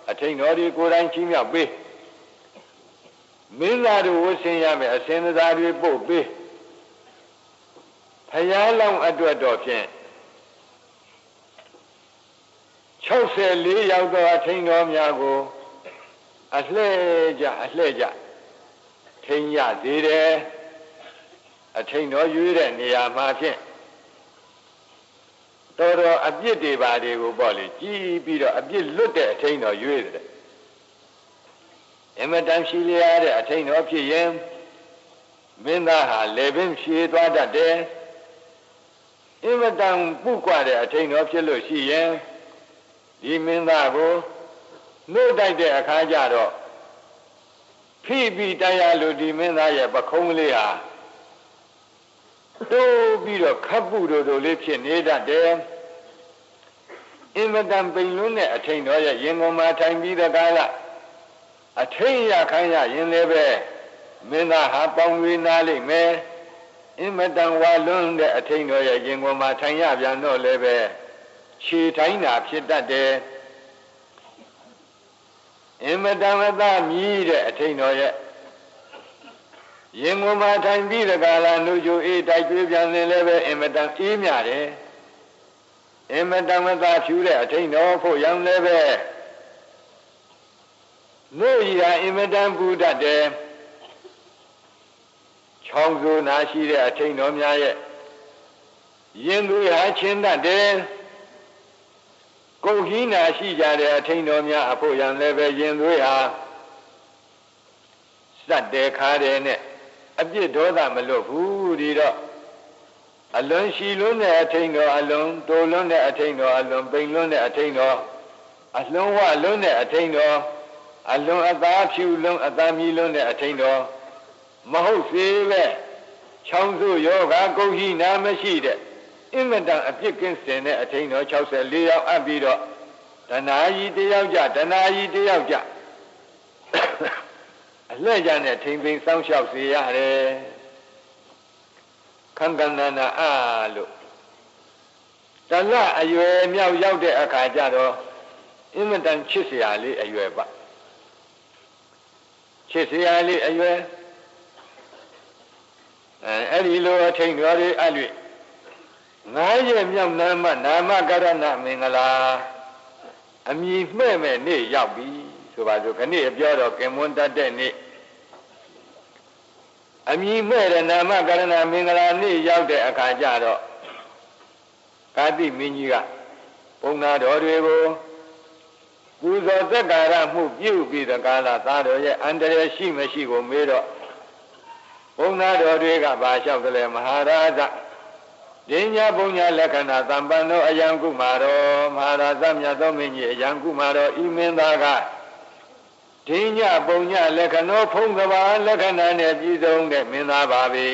အထိန်တော်တွေကိုယ်တိုင်ချီးမြှောက်ပေးမင်းသားတို့ဝတ်ဆင်ရမယ်အရှင်သာတွေပို့ပေးဖယားလောင်းအတွက်တော်ဖြင့်64ရောက်သောအထိန်တော်များကိုအလှဲ့ကြထိန်ရသေးတယ်အထိန်တော်ရွေးတဲ့နေရာမှာဖြင့် တော်တော်အပြစ်တွေပါတွေကိုပေါ့လေကြည်ပြီးတော့အပြစ်လွတ်တဲ့အထိန်တော်ရွေးတယ်အမတန်ရှိလျားတဲ့အထိန်တော်ဖြစ်ရင်မင်းသားဟာလေပင်ဖြေသွားတတ်တယ်အမတန်ပုကွာတဲ့အထိန်တော်ဖြစ်လို့ရှိရင်ဒီမင်းသားကိုနှုတ်တိုက်တဲ့အခါကျတော့ဖိပြီးတရားလို့ဒီမင်းသားရဲ့ပခုံးလေးဟာတိုးပြီးတော့ခပ်ပုတို့လေးဖြစ်နေတတ်တယ်အင်မတန်ပိန်လွန်းတဲ့အထိန်တော်ရဲ့ရင်ကုန်မှာထိုင်ပြီးတဲ့ကာလအထိန်ရခိုင်းရရင်လည်းပဲမင်းသားဟာပေါင်းဝေးနားလိမ့်မယ်အင်မတန်ဝါလွန်းတဲ့အထိန်တော်ရဲ့ရင်ကုန်မှာထိုင်ရပြန်တော့လည်းပဲခြေထိုင်းတာဖြစ်တတ်တယ်အင်မတန်ဝသားမြည်တဲ့အထိန်တော်ရဲ့ရင်ကုန်မှာထိုင်ပြီးတဲ့ကာလနှုတ်ကြိုအေးတိုက်ကျွေးပြန်လည်းပဲအင်မတန်အေးမြတယ်အင်မတန်ဝသားဖြူတဲ့အထိန်တော်ဖို့ရောင်လည်းပဲနှုတ်ရအင်မတန်ပူတတ်တယ်ချောင်းစိုးနာရှိတဲ့အထိန်တော်များရဲ့ရင်သွေးဟာချင်းတတ်တယ်ကိုယ်ဟိနာရှိကြတဲ့အထိန်တော်များအဖို့ရန်လည်းပဲရင်သွေးဟာစက်တယ်ခါတယ်နဲ့အပြစ်ဒေါသမလွတ်ဘူးဒီတော့အလွန်ရှိလွန်းတဲ့အထိန်တော်အလွန်တိုလွန်းတဲ့အထိန်တော်အလွန်ပိန်လွန်းတဲ့အထိန်တော်အလွန်ဝလွန်းတဲ့အထိန်တော်အလွန်အသားဖြူလွန်းအသားမြည်လွန်းတဲ့အထိန်တော်မဟုတ်သေးပဲချောင်းစုယောဂကိုယ်ဟိနာမရှိတဲ့အင်မတန်အပြစ်ကင်းစင်တဲ့အထိန်တော်64ယောက်အပ်ပြီးတော့တဏှာကြီးတယောက်ကြတဏှာကြီးတယောက်ကြအလှည့်ကြနဲ့ထိန်ပင်စောင်းလျှောက်စေရတယ်ခန္ဓာနာနာအားလို့တလအရွယ်မြောက်ရောက်တဲ့အခါကျတော့အင်မတန်ချစ်စရာလေးအရွယ်ပါချစ်စရာလေးအရွယ်အဲ့ဒီလိုအထိန်တော်လေးအလွတ်9ရက်မြောက်နာမကရဏမင်္ဂလာအမည်မှဲ့မဲ့နေ့ရောက်ပြီဆိုပါစို့ခဏပြောတော့ကင်မွန်းတတ်တဲ့နေ့အမည်မဲ့တဲ့နာမကရဏမင်္ဂလာနေ့ရောက်တဲ့အခါကျတော့ကာတိမင်းကြီးကဘုံနာတော်တွေကိုပူဇော်သက်ကာရမှုပြုပြီးတဲ့ကာလသားတော်ရဲ့အန္တရာယ်ရှိမရှိကိုမေးတော့ဘုံနာတော်တွေကဘာလျှောက်တယ်လဲမဟာရာဇဒိညာပုံညာလက္ခဏာသံပန္နောအယံကုမာရောမဟာရာဇမြတ်သောမင်းကြီးအယံကုမာရောဤမင်းသားကဒိညာပုံညာလက္ခဏောဖုံးကဘာလက္ခဏာနဲ့ပြည်စုံတဲ့မင်းသားပါပဲ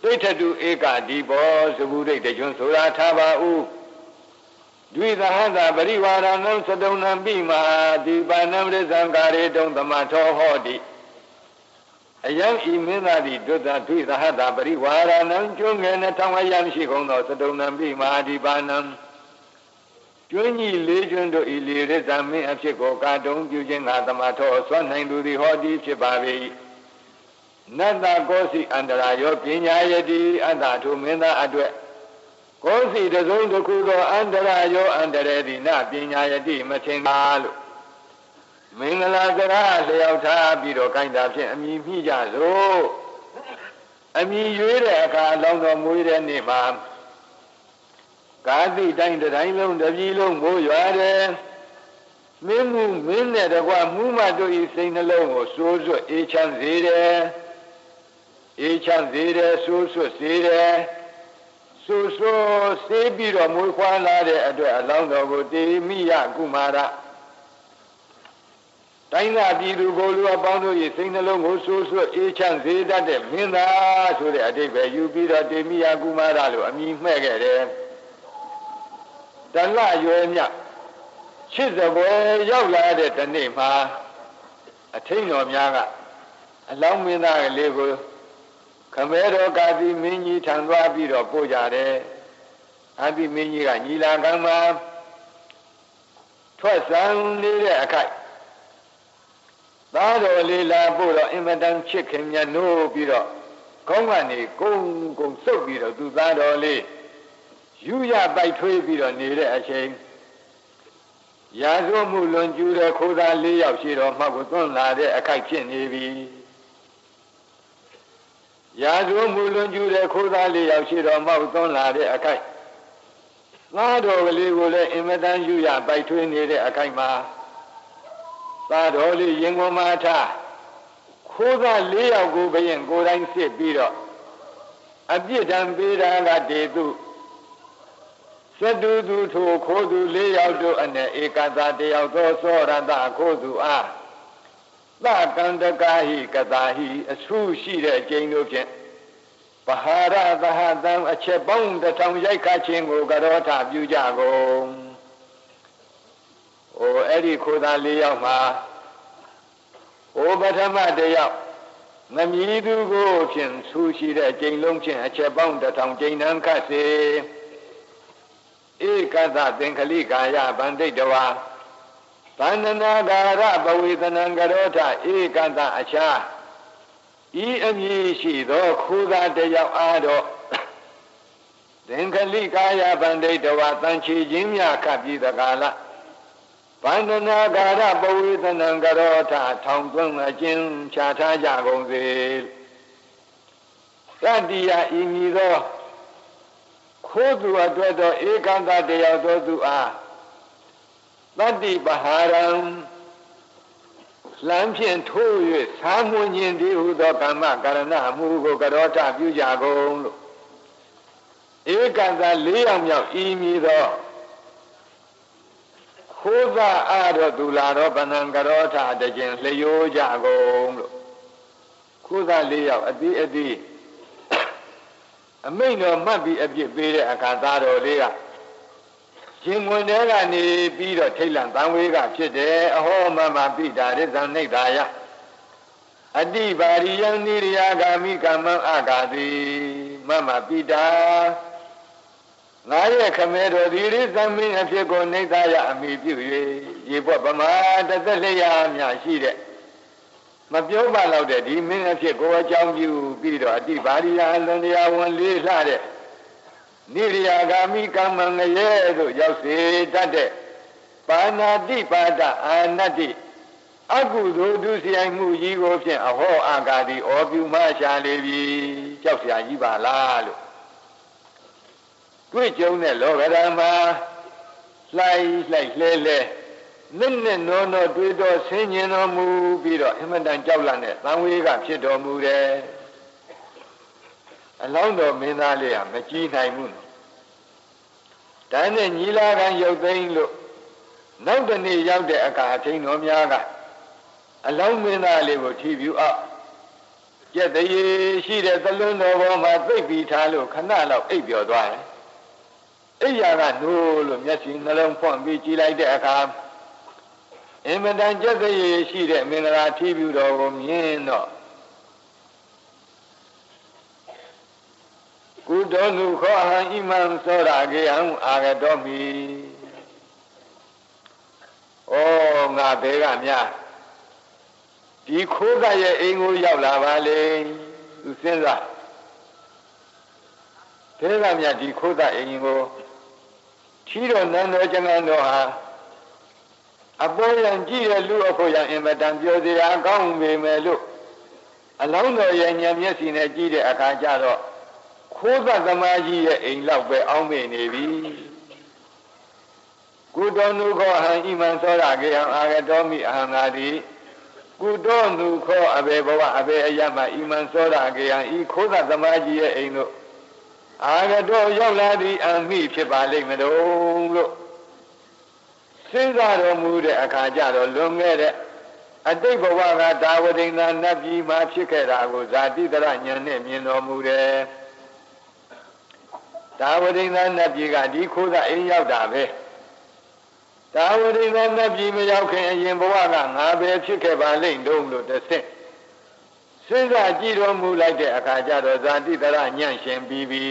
ဒိဋ္ဌတုဧကဒီဘောသဗုဒိတ်တကျွန်းဆိုတာထားပါဦးဒွိသဟံသာပရိဝါရဏံသတုံနံပိမဟာဒီပါဏံရဇံကာရေတုံသမထောဟောတိအယံဤမင်းသားသည်ဒုသဒွိသဟတာပရိဝါရဏံကျွန်းငယ်နဲ့ထောင်အယံရှိကုန်သောသတုံနံပိမဟာဒီပါဏံကျွန်းကြီးလေးကျွန်းတို့ဤလေရဇံမင်းအဖြစ်ကိုကာတုံပြုခြင်းကသမထောဆွမ်းနိုင်သူသည်ဟောတိဖြစ်ပါ၏နတ္တကောစီအန္တရာယောပညာယတိအတ္တထုမင်းသားအတွက်ကောစီတစုံတစ်ခုသောအန္တရာယောအန္တရေတိနပညာယတိမထင်ပါလို့မင်္ဂလာကရာလျောက်ထားပြီးတော့ကိုင်းတာဖြင့်အမည်မိကြစို့အမည်ရွေးတဲ့အခါလောင်းတော်မွေးတဲ့နေ့မှာကာတိတိုင်းတိုင်းလုံးတပြည်လုံးမိုးရွာတယ်မင်းမှုမင်းနဲ့တကွမှုမတို့ဤစိတ်နှလုံးကိုစိုးစွတ်အေးချမ်းစေတယ်အေးချမ်းစေတယ်စိုးစွတ်စေတယ်စိုးစွတ်စေပြီးတော့မွေးခွာလာတဲ့အတွက်အလောင်းတော်ကိုတေမိယကုမာရတိုင်းသာပြည်သူကိုလူအပေါင်းတို့၏စိတ်နှလုံးကိုဆိုးဆွအေးချမ်းစေတတ်တဲ့မင်းသားဆိုတဲ့အဓိပ္ပာယ်ယူပြီးတော့တေမိယကုမာရလို့အမည်မှဲ့ခဲ့တယ်တလရွယ်မြချစ်စပွဲရောက်လာတဲ့တနေ့မှာအထိန်တော်များကအလောင်းမင်းသားကလေးကိုခမဲတော်ကာတိမင်းကြီးထံသွားပြီးတော့ပို့ကြတယ်ကာတိမင်းကြီးကညီလာခံမှာထွက်ဆံနေတဲ့အခါသားတော်လေးလာပို့တော့အင်မတန်ချစ်ခင်မြတ်နိုးပြီးတော့ခေါင်းကနေကုန်းစုပ်ပြီးတော့သူသားတော်လေးယူရပိုက်ထွေးပြီးတော့နေတဲ့အချိန်ရာဇဝမှုလွန်ကျူးတဲ့ခိုးသား၄ယောက်ရှိတော်မှကိုသွန်းလာတဲ့အခိုက်ဖြစ်နေပြီရာဇဝမှုလွန်ကျူးတဲ့ခိုးသား၄ယောက်ရှိတော်မှကိုသွန်းလာတဲ့အခိုက် သားတော်ကလေးကိုလည်းအင်မတန်ယူရပိုက်ထွေးနေတဲ့အခိုက်မှာသားတော်လေးရင်ကုန်မှာထားခိုးသား၄ယောက်ကိုဘယင်ကိုယ်တိုင်စစ်ပြီးတော့အပြစ်ဒဏ်ပေးတာကတေသူသတ္တုသူထိုခိုးသူ၄ယောက်တို့အနက်ဧကသာတယောက်သောသောရတခိုးသူအားသကန္တကာဟိကတာဟိအဆူရှိတဲ့အကျိန်တို့ဖြင့်ပဟာရသဟတံအချက်ပေါင်း1000ရိုက်ခတ်ခြင်းကိုကရောထပြုကြကုန်။အဲ့ဒီခိုးသား၄ယောက်မှာပထမတယောက်မမည်သူကိုဖြင့်ဆူရှိတဲ့အကျိန်လုံးဖြင့်အချက်ပေါင်း1000ကျိန်နှံခတ်စေဧကသသင်္ခလိကာယဗန္တိတဝါဗန္ဒနာဂါရပဝေသနံကရောထဧကသအခြားဤအမည်ရှိသောခိုးသားတယောက်အားတော့သင်္ခလိကာယဗန္တိတဝါတန်ချီခြင်းများခတ်ပြီးတကာလဗန္ဒနာဂါရပဝေသနံကရောထထောင်သွင်းအကျဉ်းချထားကြကုန်စေတတိယဤမည်သောခိုးသူအတွက်သောဧကန္တတယောက်သောသူအားတတ္တိပဟာရံလမ်းဖြင့်ထိုး၍သာမွန်ခြင်းတည်းဟုသောကမ္မကရဏမှုကိုကရောထပြုကြကုန်လို့ဧကန္တ၄ယောက်မြောက်ဤမည်သောခိုးသားအားတော်သူလာတော့ဗနံကရောထတခြင်းလျိုးကြကုန်လို့ခိုးသား၄ယောက်အတိအတိအမိန့်တော်မှတ်ပြီးအပြစ်ပေးတဲ့အခါသားတော်လေးကရှင်ဝင်တဲကနေပြီးတော့ထိတ်လန့်တန်ဝေးကဖြစ်တယ်အဟောမမပိတာရဇံနိဒာယအတိပါရိယံနိရိယာဂာမိကမ္မံအာဂါတိမမပိတာငါရဲ့ခမဲတော်ဒီရိသမင်းအဖြစ်ကိုနိဒာယအမိပြု၍ရေပွက်ပမာတသက်လျာများရှိတဲ့မပြောပါတော့တဲ့ဒီမင်းအဖြစ်ကိုအကြောင်းပြုပြီးတော့အတိပါရိယအလွန်တရားဝန်လေးလှတဲ့နိရိယာဂာမိကမ္မံငရဲသို့ရောက်စေတတ်တဲ့ပါဏာတိပါဒအာနတ္တိအကုသိုလ်ဒုစရိုက်မှုကြီးကိုဖြင့်အဟောအာဂါတိဩပြုမရှာလေပြီကြောက်စရာကြီးပါလားလို့တွေ့ကြုံတဲ့လောကဓမ္မလှိုက်လဲနဲ့နောတွေးတော်ဆင်းញင်တော်မူပြီးတော့အမတန်ကြောက်လန့်တဲ့သံဝေးကဖြစ်တော်မူတယ်အလောင်းတော်မင်းသားလေးဟာမကြည်နိုင်ဘူးဒါနဲ့ညီလာခံရုပ်သိမ်းလို့နောက်တနေ့ရောက်တဲ့အခါအထင်းတော်များကအလောင်းမင်းသားလေးကိုထီပြူအောင်ကျက်တရေရှိတဲ့သလွန်းတော်ပေါ်မှာသိပ်ပြီးထားလို့ခဏလောက်အိပ်ပျော်သွားတယ်အိပ်ရာကနိုးလို့မျက်စိနှလုံးဖွင့်ပြီးကြည့်လိုက်တဲ့အခါအင်မတန်ကျက်တရေရှိတဲ့မင်္ဂလာထီပြူတော်ကိုမြင်တော့ကုတောနုခောဟံဣမံသောရကေဟံအာဂတောမိငါဘေကများဒီခိုးကရဲ့အိမ်ကိုရောက်လာပါလေသူစဉ်းစားဘေကများဒီခိုးကအိမ်ကိုထီတော်နန်းတော်ကျန်တော်ဟာအပေါ်ရန်ကြည့်တဲ့လူအဖို့ရန်အင်မတန်ပြောစရာကောင်းပေမဲ့လို့အလောင်းတော်ရဲ့ဉာဏ်မျက်စိနဲ့ကြည့်တဲ့အခါကျတော့ခိုးသမားကြီးရဲ့အိမ်လောက်ပဲအောင်းမေနေပြီကုတောနုခောဟံဣမံသောရကေဟံအာဂတောမိအဟံငါတိကုတောနုခောအဘေဘဝအဘေအယမဣမံသောရကေဟံဤခိုးသမားကြီးရဲ့အိမ်တို့အာဂတောရောက်လာသည်အမိဖြစ်ပါလိမ့်မလို့လို့စဉ်းစားတော်မူတဲ့အခါကျတော့လွန်ခဲ့တဲ့အတိတ်ဘဝကဒါဝဒိန္ဒနတ်ပြည်မှာဖြစ်ခဲ့တာကိုဇာတိတရဉာဏ်နဲ့မြင်တော်မူတယ်ဒါဝဒိန္ဒနတ်ပြည်ကဒီခိုးသားအိမ်ရောက်တာပဲဒါဝဒိန္ဒနတ်ပြည်မရောက်ခင်အရင်ဘဝကငါပဲဖြစ်ခဲ့ပါလိမ့်တုံးလို့တစ်ဆင့်စဉ်းစားကြည့်တော်မူလိုက်တဲ့အခါကျတော့ဇာတိတရဉာဏ်ရှင်ပြီးပြီ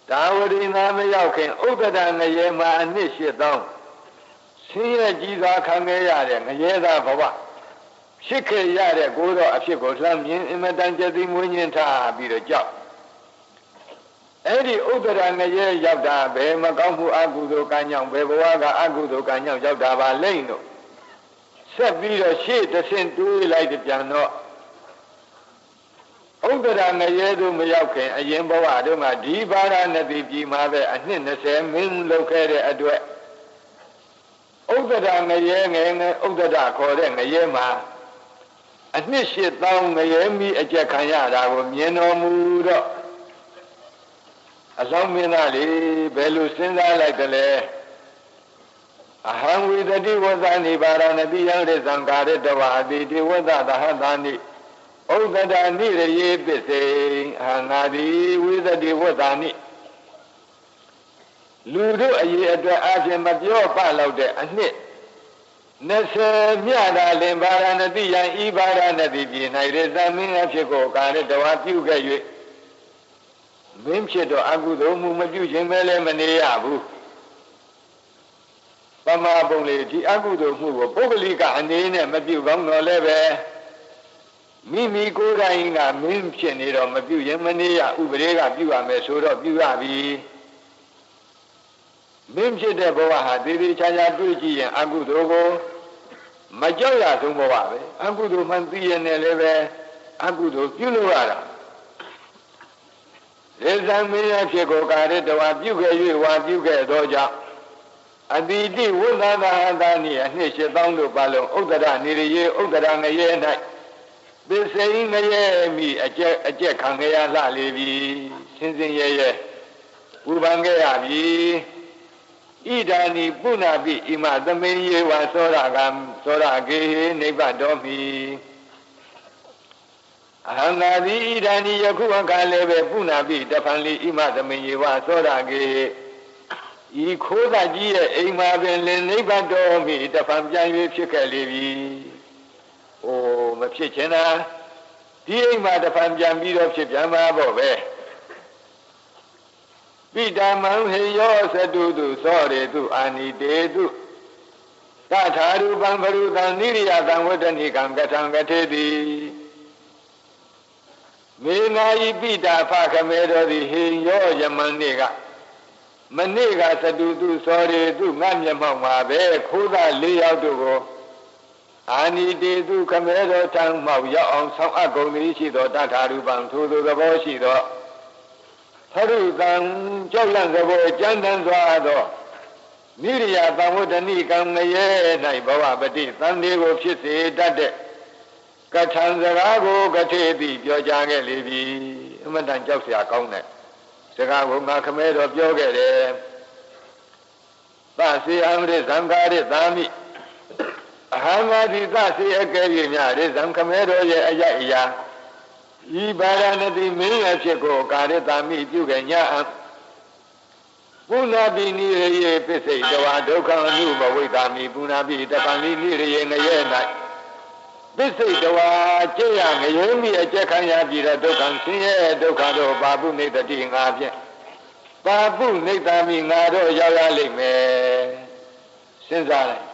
ဒါဝဒိန္ဒမရောက်ခင်ဥဒ္ဒတငရေမှာအနှစ်8000ဆင်းရဲကြီးစွာခံခဲ့ရတဲ့ငရဲသားဘဝဖြစ်ခဲ့ရတဲ့ကိုယ်တော်အဖြစ်ကိုလှမ်းမြင်အမတန်ကြည်မွေးညင်ထားပြီးတော့ကြောက်အဲ့ဒီဥဒ္ဒရာငရဲရောက်တာဘယ်မကောင်းမှုအကုသိုလ်ကံကြောင့်ဘယ်ဘဝကအကုသိုလ်ကံကြောင့်ရောက်တာပါလိမ့်တို့ဆက်ပြီးတော့ရှေ့တစ်ဆင့်တွေးလိုက်ပြန်တော့ ဥဒ္ဒရာငရဲတို့မရောက်ခင်အရင်ဘဝတို့မှာဒီပါရဏတိပြည်မှာပဲအနှစ်20မင်းလုပ်ခဲ့တဲ့အတွက်ဥဒ္ဒရာငရဲငယ်ဥဒ္ဒရာခေါ်တဲ့ငရဲမှာအနှစ်8000ငရဲမိအကျက်ခံရတာကိုမြင်တော်မူတော့အလောင်းမင်းသားလေးဘယ်လိုစဉ်းစားလိုက်တယ်လဲအဟံဝိတတိဝသနိပါရဏတိယံရဇံကာရတဝအတိတိဝသသဟတာနိဥဒ္ဒတာနိရယေပစ္စေအာငါတိဝိတတိဝသနိလူတို့အရေးအတွက်အပြင်မပြောပလောက်တဲ့အနှစ်20မြတာလင်ပါရဏတိယံဤပါရဏတိပြည်၌ရဇံမင်းအဖြစ်ကိုကာရတဝပြုခဲ့၍မင်းဖြစ်တော့အကုသိုလ်မှုမပြုခြင်းပဲလည်းမနေရဘူးပမာပုံလေးဒီအကုသိုလ်မှုကိုပုဂ္ဂလိကအနေနဲ့မပြုကောင်းတော့လည်းပဲမိမိကိုယ်တိုင်ကမင်းဖြစ်နေတော့မပြုရင်မနေရဥပဒေကပြုရမယ်ဆိုတော့ပြုရပြီမင်းဖြစ်တဲ့ဘဝဟာသေသေးချာချာတွေ့ကြည့်ရင်အကုသိုလ်ကိုမကြောက်ရဆုံးဘဝပဲအကုသိုလ်မှန်သိရင်လည်းပဲအကုသိုလ်ပြုလို့ရတာရေဇံမင်းရဲ့ဖြစ်ကိုကာရတဝပြုခဲ့၍ဝါပြုခဲ့သောကြောင့်အတိတိဝိသသာသာနိအနှစ်8000တို့ပါလုံးဥဒ္ဒရနေရယေဥဒ္ဒရငရဲ၌သစ္စေငရဲမိအကျက်ခံခဲ့ရလှလေပြီစင်စင်ရဲရဲပူပန်ခဲ့ရပြီဣဒာနိပုဏ္ဏပိဣမသမေယေဝသောရကံသောရကေနိဗ္ဗတောမိအဟံသာတိဣဒာနိယခုအခါလည်းပဲပုဏ္ဏပိတဖန်လီဣမသမေယေဝသောရကေဤခိုးသားကြီးရဲ့အိမ်မှာပင်လင်နိဗ္ဗတောမိတဖန်ပြန်၍ဖြစ်ခဲ့လေပြီ။အိုးမဖြစ်ချင်တာဒီအိမ်မှာတဖန်ပြန်ပြီးတော့ဖြစ်ပြန်မှာပေါ့ပဲ။ပိတမံဟေယောသတုတုသောရေတုအာနိတေတုတထာရူပံဘရုတံနိရိယတံဝတ္တနိကံကထံကထေတိမေငါဤပိတာဖခမေတော်သည်ဟေယောယမန်နေကမနေ့ကသတုတုသောရေတုငါမျက်မှောက်မှာပဲခိုးသား၄ယောက်တို့ကိုအာနိတေတုခမေတော်ထံမှောက်ရောက်အောင်ဆောင်အပ်ကုန်သည်ရှိသောတထာရူပံထိုသဘောရှိသောဖရုတံကြောက်လန့်သဘောကြမ်းတမ်းစွာသောနိရိယသံဝတ္တနိကံငရဲ၌ဘဝပတိသံသေးကိုဖြစ်စေတတ်တဲ့ကထံစကားကိုကထေတိပြောကြားခဲ့လေပြီအမှန်တန်ကြောက်เสียကောင်းတဲ့စကားကိုငါခမဲတော်ပြောခဲ့တယ်သစေအမရိသံဃာရသာမိအဟံငါတိသစေအကဲ၍များရဇံခမဲတော်ရဲ့အယအရာဤပါရဏတိမင်းရဲ့ဖြစ်ကိုကာရတာမိပြုခဲ့냐ပုဏ္ဏပိနိရယေပစ္စိတဝါဒုက္ခအနုဘဝိတာမိပုဏ္ဏပိတပံလိနိရယေငရဲ၌ပစ္စိတဝါကျင့်ရငရဲမိအကျက်ခံရပြီးတော့ဒုက္ခဆင်းရဲဒုက္ခတို့ပါပုနိတတိငါဖြင့်ပါပုနိတာမိငါတို့ရောက်ရလိမ့်မယ်စဉ်းစားလိုက်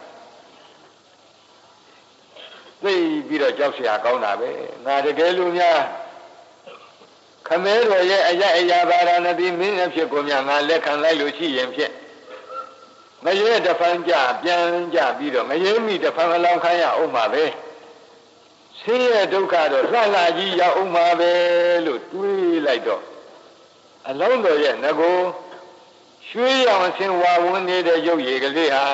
သိပြီးတော့ကြောက်เสียကောင်းတာပဲငါတကယ်လို့များခမဲတော်ရဲ့အယအရာပါရဏတိမင်းအဖြစ်ကိုများငါလက်ခံလိုက်လို့ရှိရင်ဖြင့်ငရဲတဖန်ကြပြန်ကြပြီးတော့ငရဲမိတဖန်အလောင်းခံရအောင်ပါပဲဆင်းရဲဒုက္ခတော့လှလှကြီးရောက်အောင်ပါပဲလို့တွေးလိုက်တော့အလောင်းတော်ရဲ့ငကိုရွှေရောင်ဆင်ဝါဝင်နေတဲ့ရုပ်ရည်ကလေးဟာ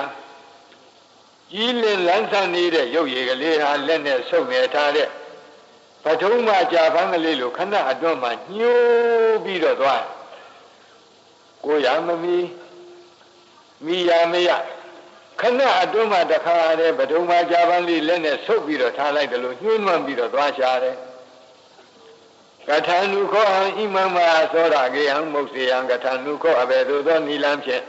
ကြီးလင်းလန်းဆန်းနေတဲ့ရုပ်ရည်ကလေးဟာလက်နဲ့ဆုပ်နေထားတဲ့ပထုံးမကြာပန်းကလေးလိုခဏအတွန်းမှာညှိုးပြီးတော့သွားကိုရမမီမိရမရခဏအတွန်းမှာတခါတည်းပထုံးမကြာပန်းလေးလက်နဲ့ဆုပ်ပြီးတော့ထားလိုက်တယ်လို့ညှိုးနှံပြီးတော့သွားရှာတယ်ကထာနုခောဟံဣမမသောရကေဟံမုတ်စေယံကထာနုခောအဘေသို့သောနိလံဖြင့်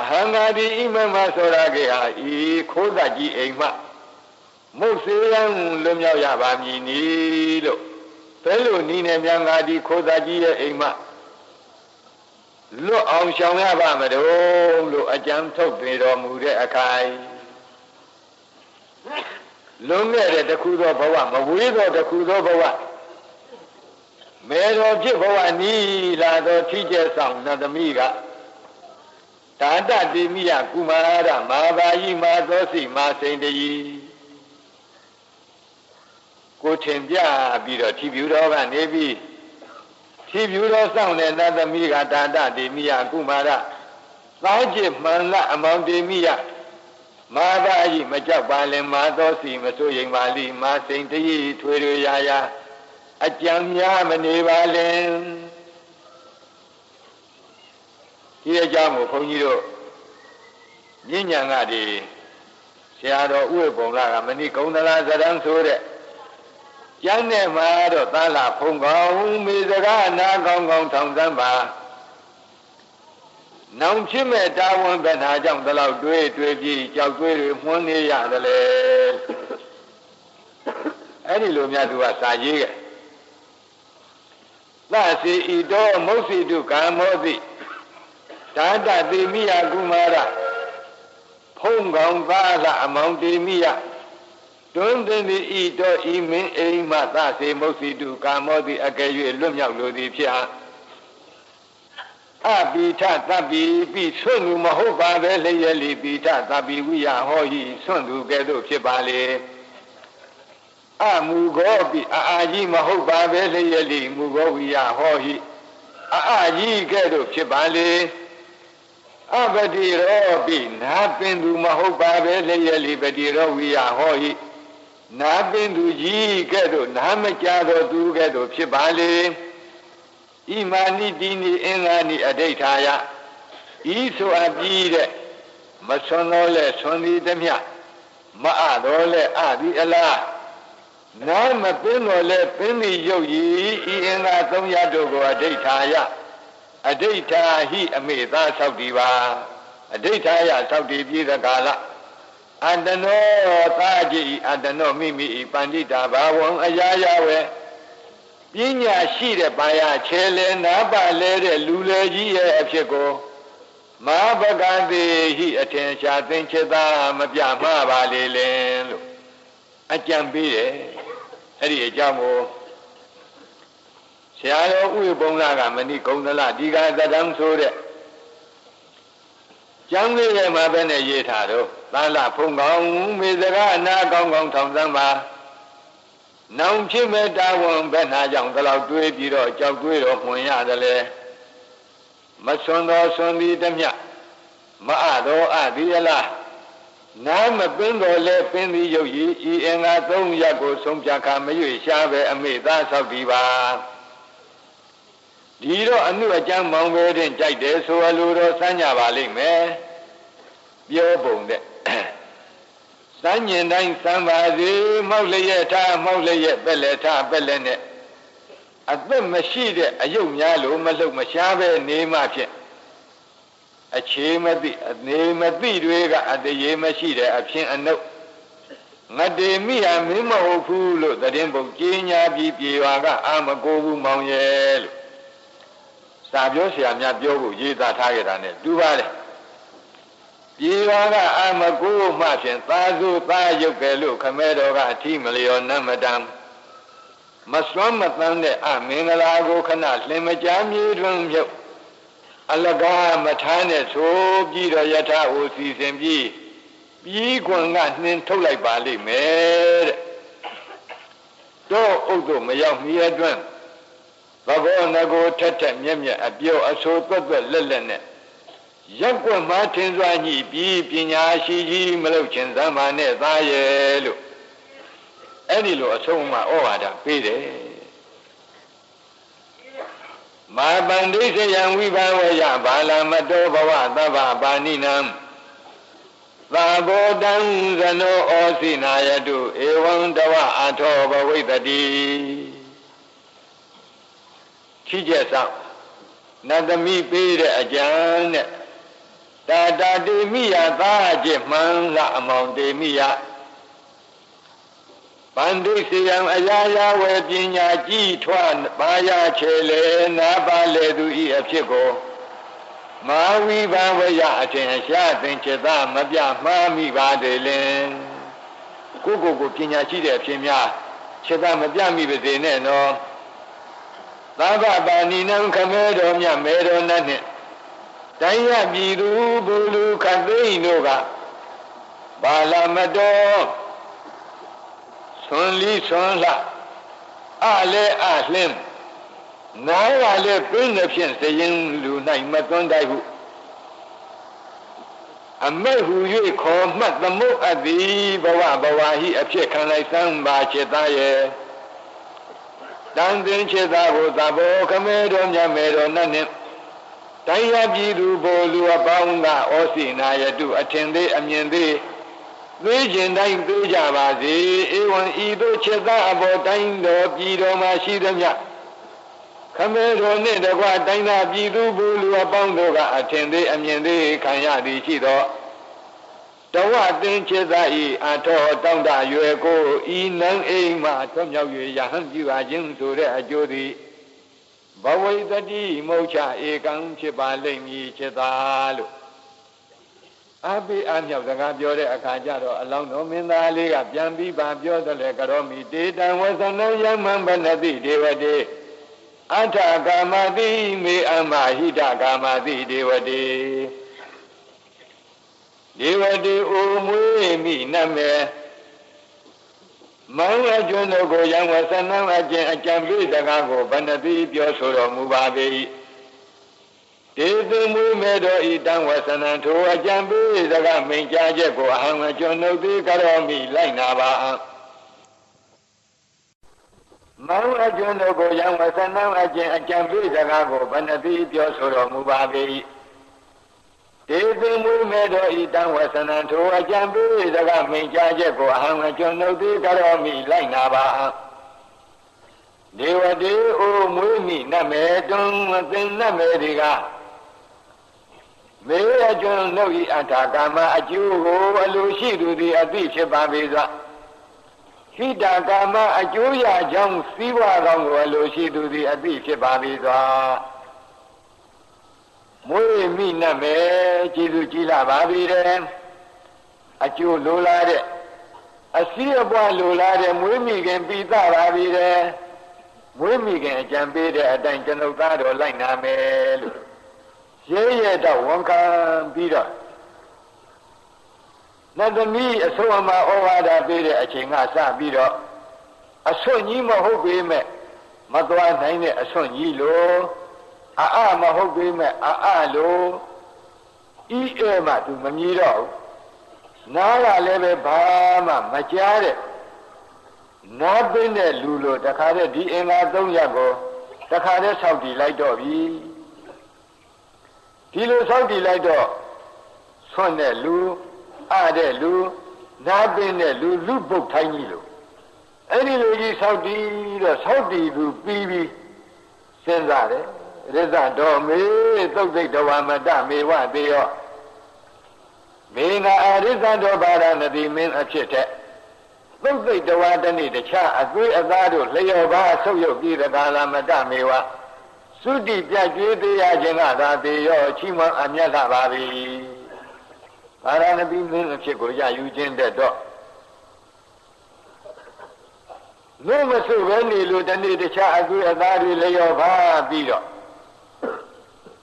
အဟံငါတိဣမမသောရကေဟာဤခိုးတတ်ကြီးအိမ်မှမုတ်စေယံလွတ်မြောက်ရပါမည်နီလို့ဘယ်လိုနီးနေများငါဒီခိုးတတ်ကြီးရဲ့အိမ်မှလွတ်အောင်ရှောင်ရပါမလို့လို့အကြံထုတ်ပေတော်မူတဲ့အခိုင်လွန်ခဲ့တဲ့တခုသောဘဝမဝေးသောတခုသောဘဝမေတော်ဖြစ်ဘဝနီးလာသောထိကျက်ဆောင်နတ်သမီးကတာတတိမိယကုမာရမာဘာယိမာသောစိမာစိန်တယီ ကိုထင်ပြပြီးတော့ထီပြူတော်ကနေပြီးထီပြူတော်စောင့်တဲ့နတ်သမီးကတာတဒေမိယကုမာရသားจิตမှန်လအမောင်ဒေမိယမာသာကြီးမကြောက်ပါလင်မာသောစီမစိုးရင်ပါလိမာစိန်တည်းထွေထွေရာရာအကြံများမနေပါလင်ဒီအကြောင်းကိုဘုန်းကြီးတို့ဉာဏ်ဉာဏ်ကဒီဆရာတော်ဥပ္ပုံလာကမဏိကုံသလာဇရံဆိုတဲ့ကျမ်းနဲ့မှာတော့သာလဖုံကောင်းမေစကားနာကောင်းကောင်းထောင်စမ်းပါနောင်ဖြစ်မဲ့တာဝန်ပဲနာကြောင့်ဒီလောက်တွေးပြီးကြောက်တွေးတွေမှွန်းနေရတယ်လေအဲ့ဒီလိုများသူကစာရေးခဲ့သစီဤတော်မုတ်စီတုကာမောတိဒါတတိမိယကုမာရဖုံကောင်းသာလအမောင်တေမိယတွန်းတင်သည်ဤတော်ဤမင်းအိမ်မှသစေမုတ်စီတုကာမောတိအကယ်၍လွတ်မြောက်လိုသည်ဖြစ်အပိထသဗ္ဗိပိဆွံ့သူမဟုတ်ပါပဲလျက်လီပိထသဗ္ဗိဝိယဟောဟိဆွံ့သူကဲ့သို့ဖြစ်ပါလေအမူကောပိအာကြီးမဟုတ်ပါပဲလျက်လီမူကောဝိယဟောဟိအာကြီးကဲ့သို့ဖြစ်ပါလေအပတိရောပိနာပင်သူမဟုတ်ပါပဲလျက်လီပတိရောဝိယဟောဟိနာပင်သူကြီးကဲ့သို့နာမကြသောသူကဲ့သို့ဖြစ်ပါလေဣမာနိတိနိအင်္ဂါနိအဋိဋ္ဌာယဤဆိုအပ်ပြီးတဲ့မဆွန်တော်လဲဆွန်သည်တမျှမအတော်လဲအသည်အလားနာမပင်တော်လဲပင်သည်ရုပ်ရည်ဤအင်္ဂါသုံးရတို့ကိုအဋိဋ္ဌာယအဋိဋ္ဌာဟိအမေသာဆောက်တည်ပါအဋိဋ္ဌာယဆောက်တည်ပြီးသကာလအတ္တနောသာကြည်အတ္တနောမိမိပန္တိတာဘာဝံအရာရာဝေပညာရှိတဲ့ပါရခြေလဲနားပါလဲတဲ့လူလေကြီးရဲ့အဖြစ်ကိုမဟာပကတိဟိအထင်ရှားသိချေသာမပြမှားပါလေလင်လို့အကြံပေးတယ်အဲ့ဒီအကြောင်းကိုဆရာတော်ဥပ္ပုံလာကမဏိကုံသလဒီကသတ္တံဆိုတဲ့ကျမ်းလေးရဲ့မှာပဲနဲ့ရေးထားတော့သာလဖုံကောင်းမေစကားအနာကောင်းကောင်းထောင်စမ်းပါနောင်ဖြစ်မဲ့တာဝန်ဘယ်နာကြောင့်ဒီလောက်တွေးပြီးတော့ကြောက်တွေးတော့မှွင်ရတယ်လေမဆွန်တော်ဆွန်သည်တမျှမအတော်အသည်အလားနာမပင်တော်လဲပင်သည်ရုပ်ရည်ဤအင်္ဂါသုံးရပ်ကိုဆုံးဖြတ်ခါမရွေရှားပဲအမေသားဆောက်ပြီးပါဒီတော့အနုအကျမ်းမောင်ပဲတင်ကြိုက်တယ်ဆိုလိုတော့စမ်းကြပါလိမ့်မယ်ပြောပုံတဲ့စမ်းညင်တိုင်းစမ်းပါစေမောက်လျက်ထားမောက်လျက်ပက်လက်ထားပက်လက်နဲ့အသက်မရှိတဲ့အယုတ်များလို့မလှုပ်မရှားပဲနေမှဖြစ်အခြေမသိအနေမသိတွေကအတရေမရှိတဲ့အဖြစ်အနုငတ်တေမိဟာမင်းမဟုတ်ဘူးလို့တရင်ပုံကြီးညာပြီးပြေရွာကအာမကိုဘူးမောင်ရဲ့လို့စာပြောဆရာများပြောဖို့ရေးသားထားခဲ့တာ ਨੇ တူပါတယ်ပြေရွာကအာမကိုမှဖြင့်သာစုသားရုပ်ကဲလို့ခမဲတော်ကအထီးမလျော်နတ်မတမ်းမစွမ်းမတမ်းတဲ့အမင်္ဂလာကိုခဏလင်မကြားမြေတွင်မြုပ်အလကားမထားနဲ့ဆိုပြီးတော့ယထာဟိုစီစဉ်ပြီးခွန်ကနှင်းထုတ်လိုက်ပါလိမ့်မယ်တဲ့တော့ဥဒ္ဓမရောက်မီအတွန်းသဘောငကိုထက်ထက်မြက်မြက်အပြောအဆိုသွက်သွက်လက်လက်နဲ့ရက်ွက်မှထင်စွာညှိပြီးပညာရှိကြီးမလုပ်ချင်သမ်းပါနဲ့သားရဲ့လို့အဲ့ဒီလိုအဆုံးအမဩဝါဒပေးတယ်မာပန္ဒိစယံဝိဘဝယဘာလမတောဘဝသဗ္ဗပါဏိနံသာဘောတံဇနောဩစိနာယတုဧဝံတဝအထောဘဝိတ္တိခိကျက်ဆောင်နတ်သမီးပေးတဲ့အကြံနဲ့တာတာတေမိယသာကျင့်မှန်လအမောင်တေမိယပန္ဒိစယံအရာရာဝေပညာကြီးထွားပါရချေလေနာပါလေသူဤအဖြစ်ကိုမာဝိဘဝယအထင်ရှားသင်္ချေသမပြမှားမိပါတယ်လင်ကိုပညာရှိတဲ့အဖြစ်များခြေသမပြမိပါစေနဲ့နော်သဗ္ဗပါဏိနံခမဲတော်မြတ်မေတော်နဲ့တိုင်းရပြည်သူဘူလူခသိန်းတို့ကဘာလမတော်ဆွန်လီဆွန်လှ Ale ahlim Naya pin the pin saying Luna Matondaihu a man who you call Mat the Mo at the Bawahi appear can I sound by Chetaye Dandin Chetabo Zabo Cameron Yamedo Nanim Taya Bidu Bolu Abanga Osinaya do attend the Amyende Virgin Dine to Javazi, Ewan Edo Cheta about Dine the Bido Mashidamya. Camero Nedagua Dina Bidu Bulu Abandoga attend the Amyende Kanyadi Chido. Tawa Din Chezai Ato Tanda Yueko, Inan Ema, Tomya Yahan Yuajin to the Ajodi. Bawai Dadi Mocha Egan Chibaling Chetalu. Abi Anya the Gabiore Akajaro along no Minali, Yambi Babio the Legaromi did and was a no young man Banadi Devade. Anta Gamadi me Amahida Gamadi Devade. Devade Umwe me Name Manga Jonogo Yang was a no Ajambi the Gago Banadi Biosoro Mubabe. Dedu Medo Idan was an Anto Jambi, the Gamin Jajako, Hanga Jono de Garomi, Lainaba. Manga Jono Goyan was an Ajambi, the Gago, Banabi, Biosoro Mubabe. Dedu Medo Idan was an Anto Jambi, the Gamin Jajako, Hanga Jono de Garomi, Lainaba. They were there, oh, Mumi, Namedon, then Namediga. May I don't know it at Agama at you, Alushi to the Adisha Babiza. Hidagama at Julia Jung Siwa Long Alushi to the Adisha Babiza. Mui Mina me, Chilujila Babide, at you Lulade. A sea of one Lulade, Mumigan Pita Babide, Mumigan Jambide, a dungeon of Gado like Namel. Yea, that one can be done. Not the me, a so am I over that bid a chingasa bido. A son ye ma hope me, Madua nine a son ye low. Ah, ma hope me, ah, low. E. Emma to Manido. Now I live a Bama, Majare. Not been a Lulo, the Kade di Emma Donyago, the Kade Saudi like Dobby. Kilo Saudi like dog, son lu, ade lu, nabin lu book tiny lu. Any lady Saudi, the Saudi lu, baby, sends out it. Reza do me, don't take the one madame, me one day off. Being a Reza do Barana, the men a chit. Don't take the one that need the cha, as we as I do, lay your bar, so you'll be the Gala madame, me one. Sudi Piaji de Ajana, the Chima Anyata Babi. Paranabi Min Chikoya, Eugene the dog. No Masu Wendy Ludani the Cha, as I do lay your bar, Bido.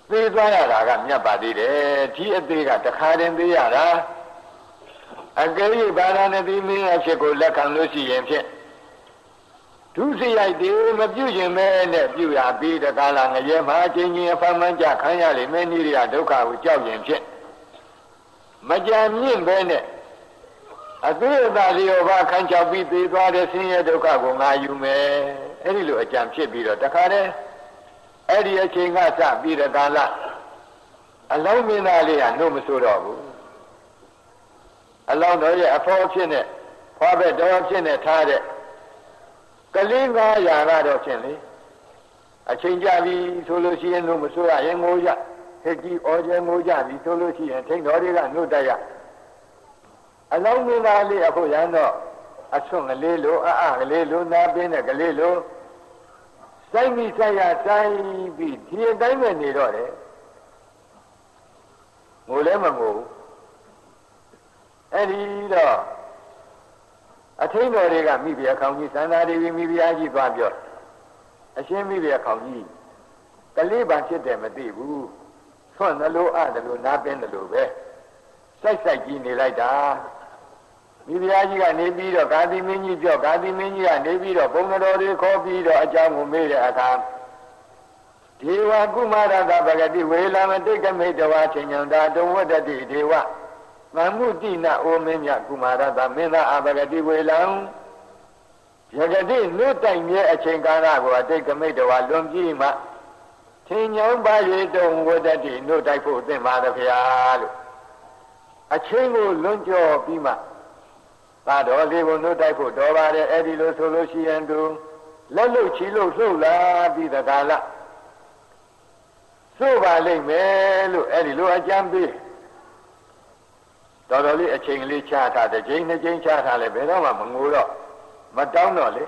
Please, I got Yabadi there, Tia Diga, the Karen de Yara. I gave you Paranabi Min Chikola and Lucy and Chet. To see idea of using men that you are be the Galang and Yama, changing a Famanja, Kanyali, many Doka with Jogging Chet. Majam Bennett. I feel that the over Kancha be the brother senior Doka, Gonga, you may. Any little jam chip be the Takare. Eddie Chingasa be the Gala. Allow me, Nalia, no Masudo. Allow no, a fortunate, Father Dogs in a target. Kalinga Yara Chenley. A changeavi, Solosi and Nomusura, Yangoja, Heki, Oja, Moja, Solosi, and Tenoriga, no Daya. Along with Ali Apoyano, a song a lelo, a lelo, Nabin, a galelo. Sami Saya, Sai, be Tia Diamond, Nidore. Molemago. And he, a Tenoriga, maybe a county, and I maybe I give Babio. A shame maybe a county. The labor said them a debu. Son, the low, the low, Nabin, the low, Sai Gini like that. မိဖုရားကြီးကနေပြီးတော့ကာသီမင်းကြီးပြောကာသီမင်းကြီးကနေပြီးတော့ဘုံတော်တွေခေါ်ပြီးတော့အကြောင်းကိုမေးတဲ့အခါဒေဝကုမာရတပဂတိဝေလမတိတ်ကမိတဝါချင်းညံတာတဝတ္တတိဒေဝမမှုတိနအိုမင်းမြကုမာရတမင်းသားအပဂတိဝေလံယဂတိနုတိုင်မြဲအချိန်ကာလကိုအတိတ်ကမိတဝါလွန်ပြီးမှချင်းညံပါရတုံဝတ္တတိနုတိုက်ဖို့သင်ပါသည်ဖျားလို့အချင်းကိုလွန်ကျော်ပြီးမှသာတော်လေးကိုနှုတ်တိုက်ဖို့တော်ပါတယ်အဲ့ဒီလိုဆိုလို့ရှိရင်သူလက်လုတ်ချီလို့လှုပ်လာပြီးတကားလားသို့ပါလိမ့်မယ်လို့အဲ့ဒီလိုအကြံပေးတော်တော်လေးအချိန်လေးချထားတစ်ချိန်နှစ်ချိန်ချထားလဲဘယ်တော့မှမငိုတော့မတောင်းတော့လေ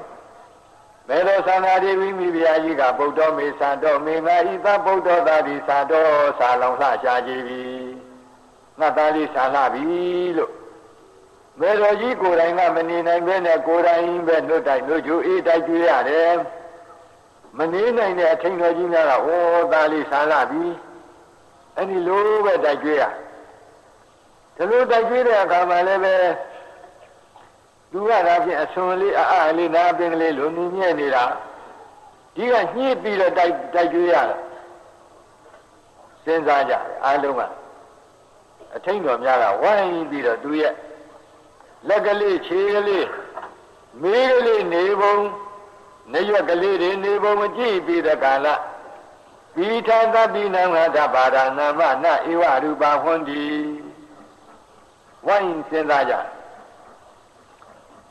ဘယ်လိုသန္တာဒေဝီမိဖုရားကြီးကဗုဒ္ဓမေသာတော်မေမာဤသဗုဒ္ဓသာတိသာတော်ဆာလောင်လှရှားကြည်ပြီငါသားလေးဆာလှပြီလို့မေတော်ကြီးကိုယ်တိုင်ကမနေနိုင်ပဲနဲ့ကိုယ်တိုင်ပဲနှုတ်တိုက်နှုတ်ကြိုးအေးတိုက်ကြွရတယ်မနေနိုင်တဲ့အထင်တော်ကြီးများကဩသားလေးဆာလှပြီအဲ့ဒီလိုပဲတိုက်ကြွရဒီလိုတိုက်ကြွတဲ့အခါမှာလည်းပဲသူကဒါဖြင့်အဆွန်လေးအလေးနာပင်ကလေးလိုနေမြဲနေတာဒီကညှိပြီးတော့တိုက်ကြွရတယ်စဉ်းစားကြတယ်အားလုံးကအထင်တော်များကဝိုင်းပြီးတော့သူရဲ့လက်ကလေးခြေကလေးမေးကလေးနေပုံနရွက်ကလေးတွေနေပုံမကြည့်ပြီးတဲ့ကာလပိထာသပိနံဟတပါဒနာမနဧဝရူပဟွန်တိဝိုင်းစဉ်းစားကြ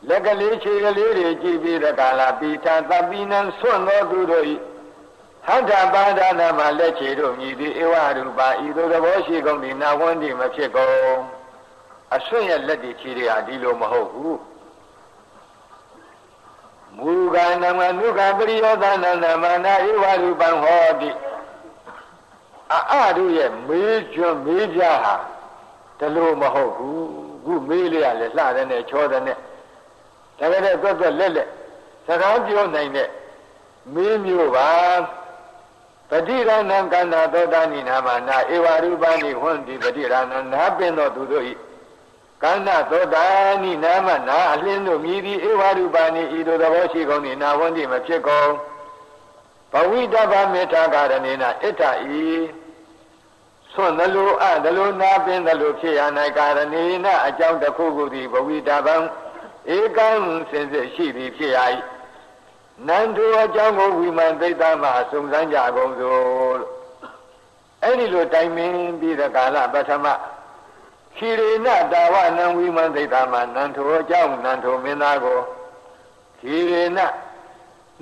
လက်ကလေးခြေကလေးတွေကြည့်ပြီးတဲ့ကာလပိထာသပိနံဆွန့်သောသူတို့ဤဟတပါဒနာမလက်ခြေတို့မြည်သည်ဧဝရူပဤသို့သဘောရှိကုန်သည်နာဝန္တိမဖြစ်ကုန်အဆွင့်ရဲ့လက်တွေခြေတွေဟာဒီလိုမဟုတ်ဘူးမူကနမနုကပရိယောသနာနမနာဧဝရူပံဟောတိအာတို့ရဲ့မေးကျွန်းမေးပြဟာဒီလိုမဟုတ်ဘူးခုမေးလေးရလဲလှတဲ့နဲ့ချောတဲ့နဲ့ဒါကြတဲ့တွက်လက်စကားပြောနိုင်တဲ့မေးမျိုးပါပတိရဏံကန္နာသောတာနိနာမနာဧဝရူပနိဟွန်တိပတိရဏံနာပင်သောသူတို့ဤကန္နာသောတာနိနာမနာအလင်းတို့မြည်သည်ဧဝရူပနိဤသို့သဘောရှိကုန်သည်နာဝန္တိမဖြစ်ကုန်ဘဝိတဗမေထာကာရဏေနဣဋ္ဌဤဆွန်သလိုသလိုနာပင်သလိုဖြစ်ရ၌ကာရဏေနအကြောင်းတစ်ခုခုသည်ဘဝိတဗံဧကံစင်စစ်ရှိသည်ဖြစ်ရ၏နန္တုအကြောင်းကိုဝိမာန်သိတ္တမစုံစမ်းကြကုန်စို့လို့အဲ့ဒီလိုတိုင်ပင်ပြီးတဲ့ကာလပထမခိရေနတာဝနံဝိမာန်သိတ္တမနန္တုအကြောင်းနန္တုမင်းသားကိုခိရေန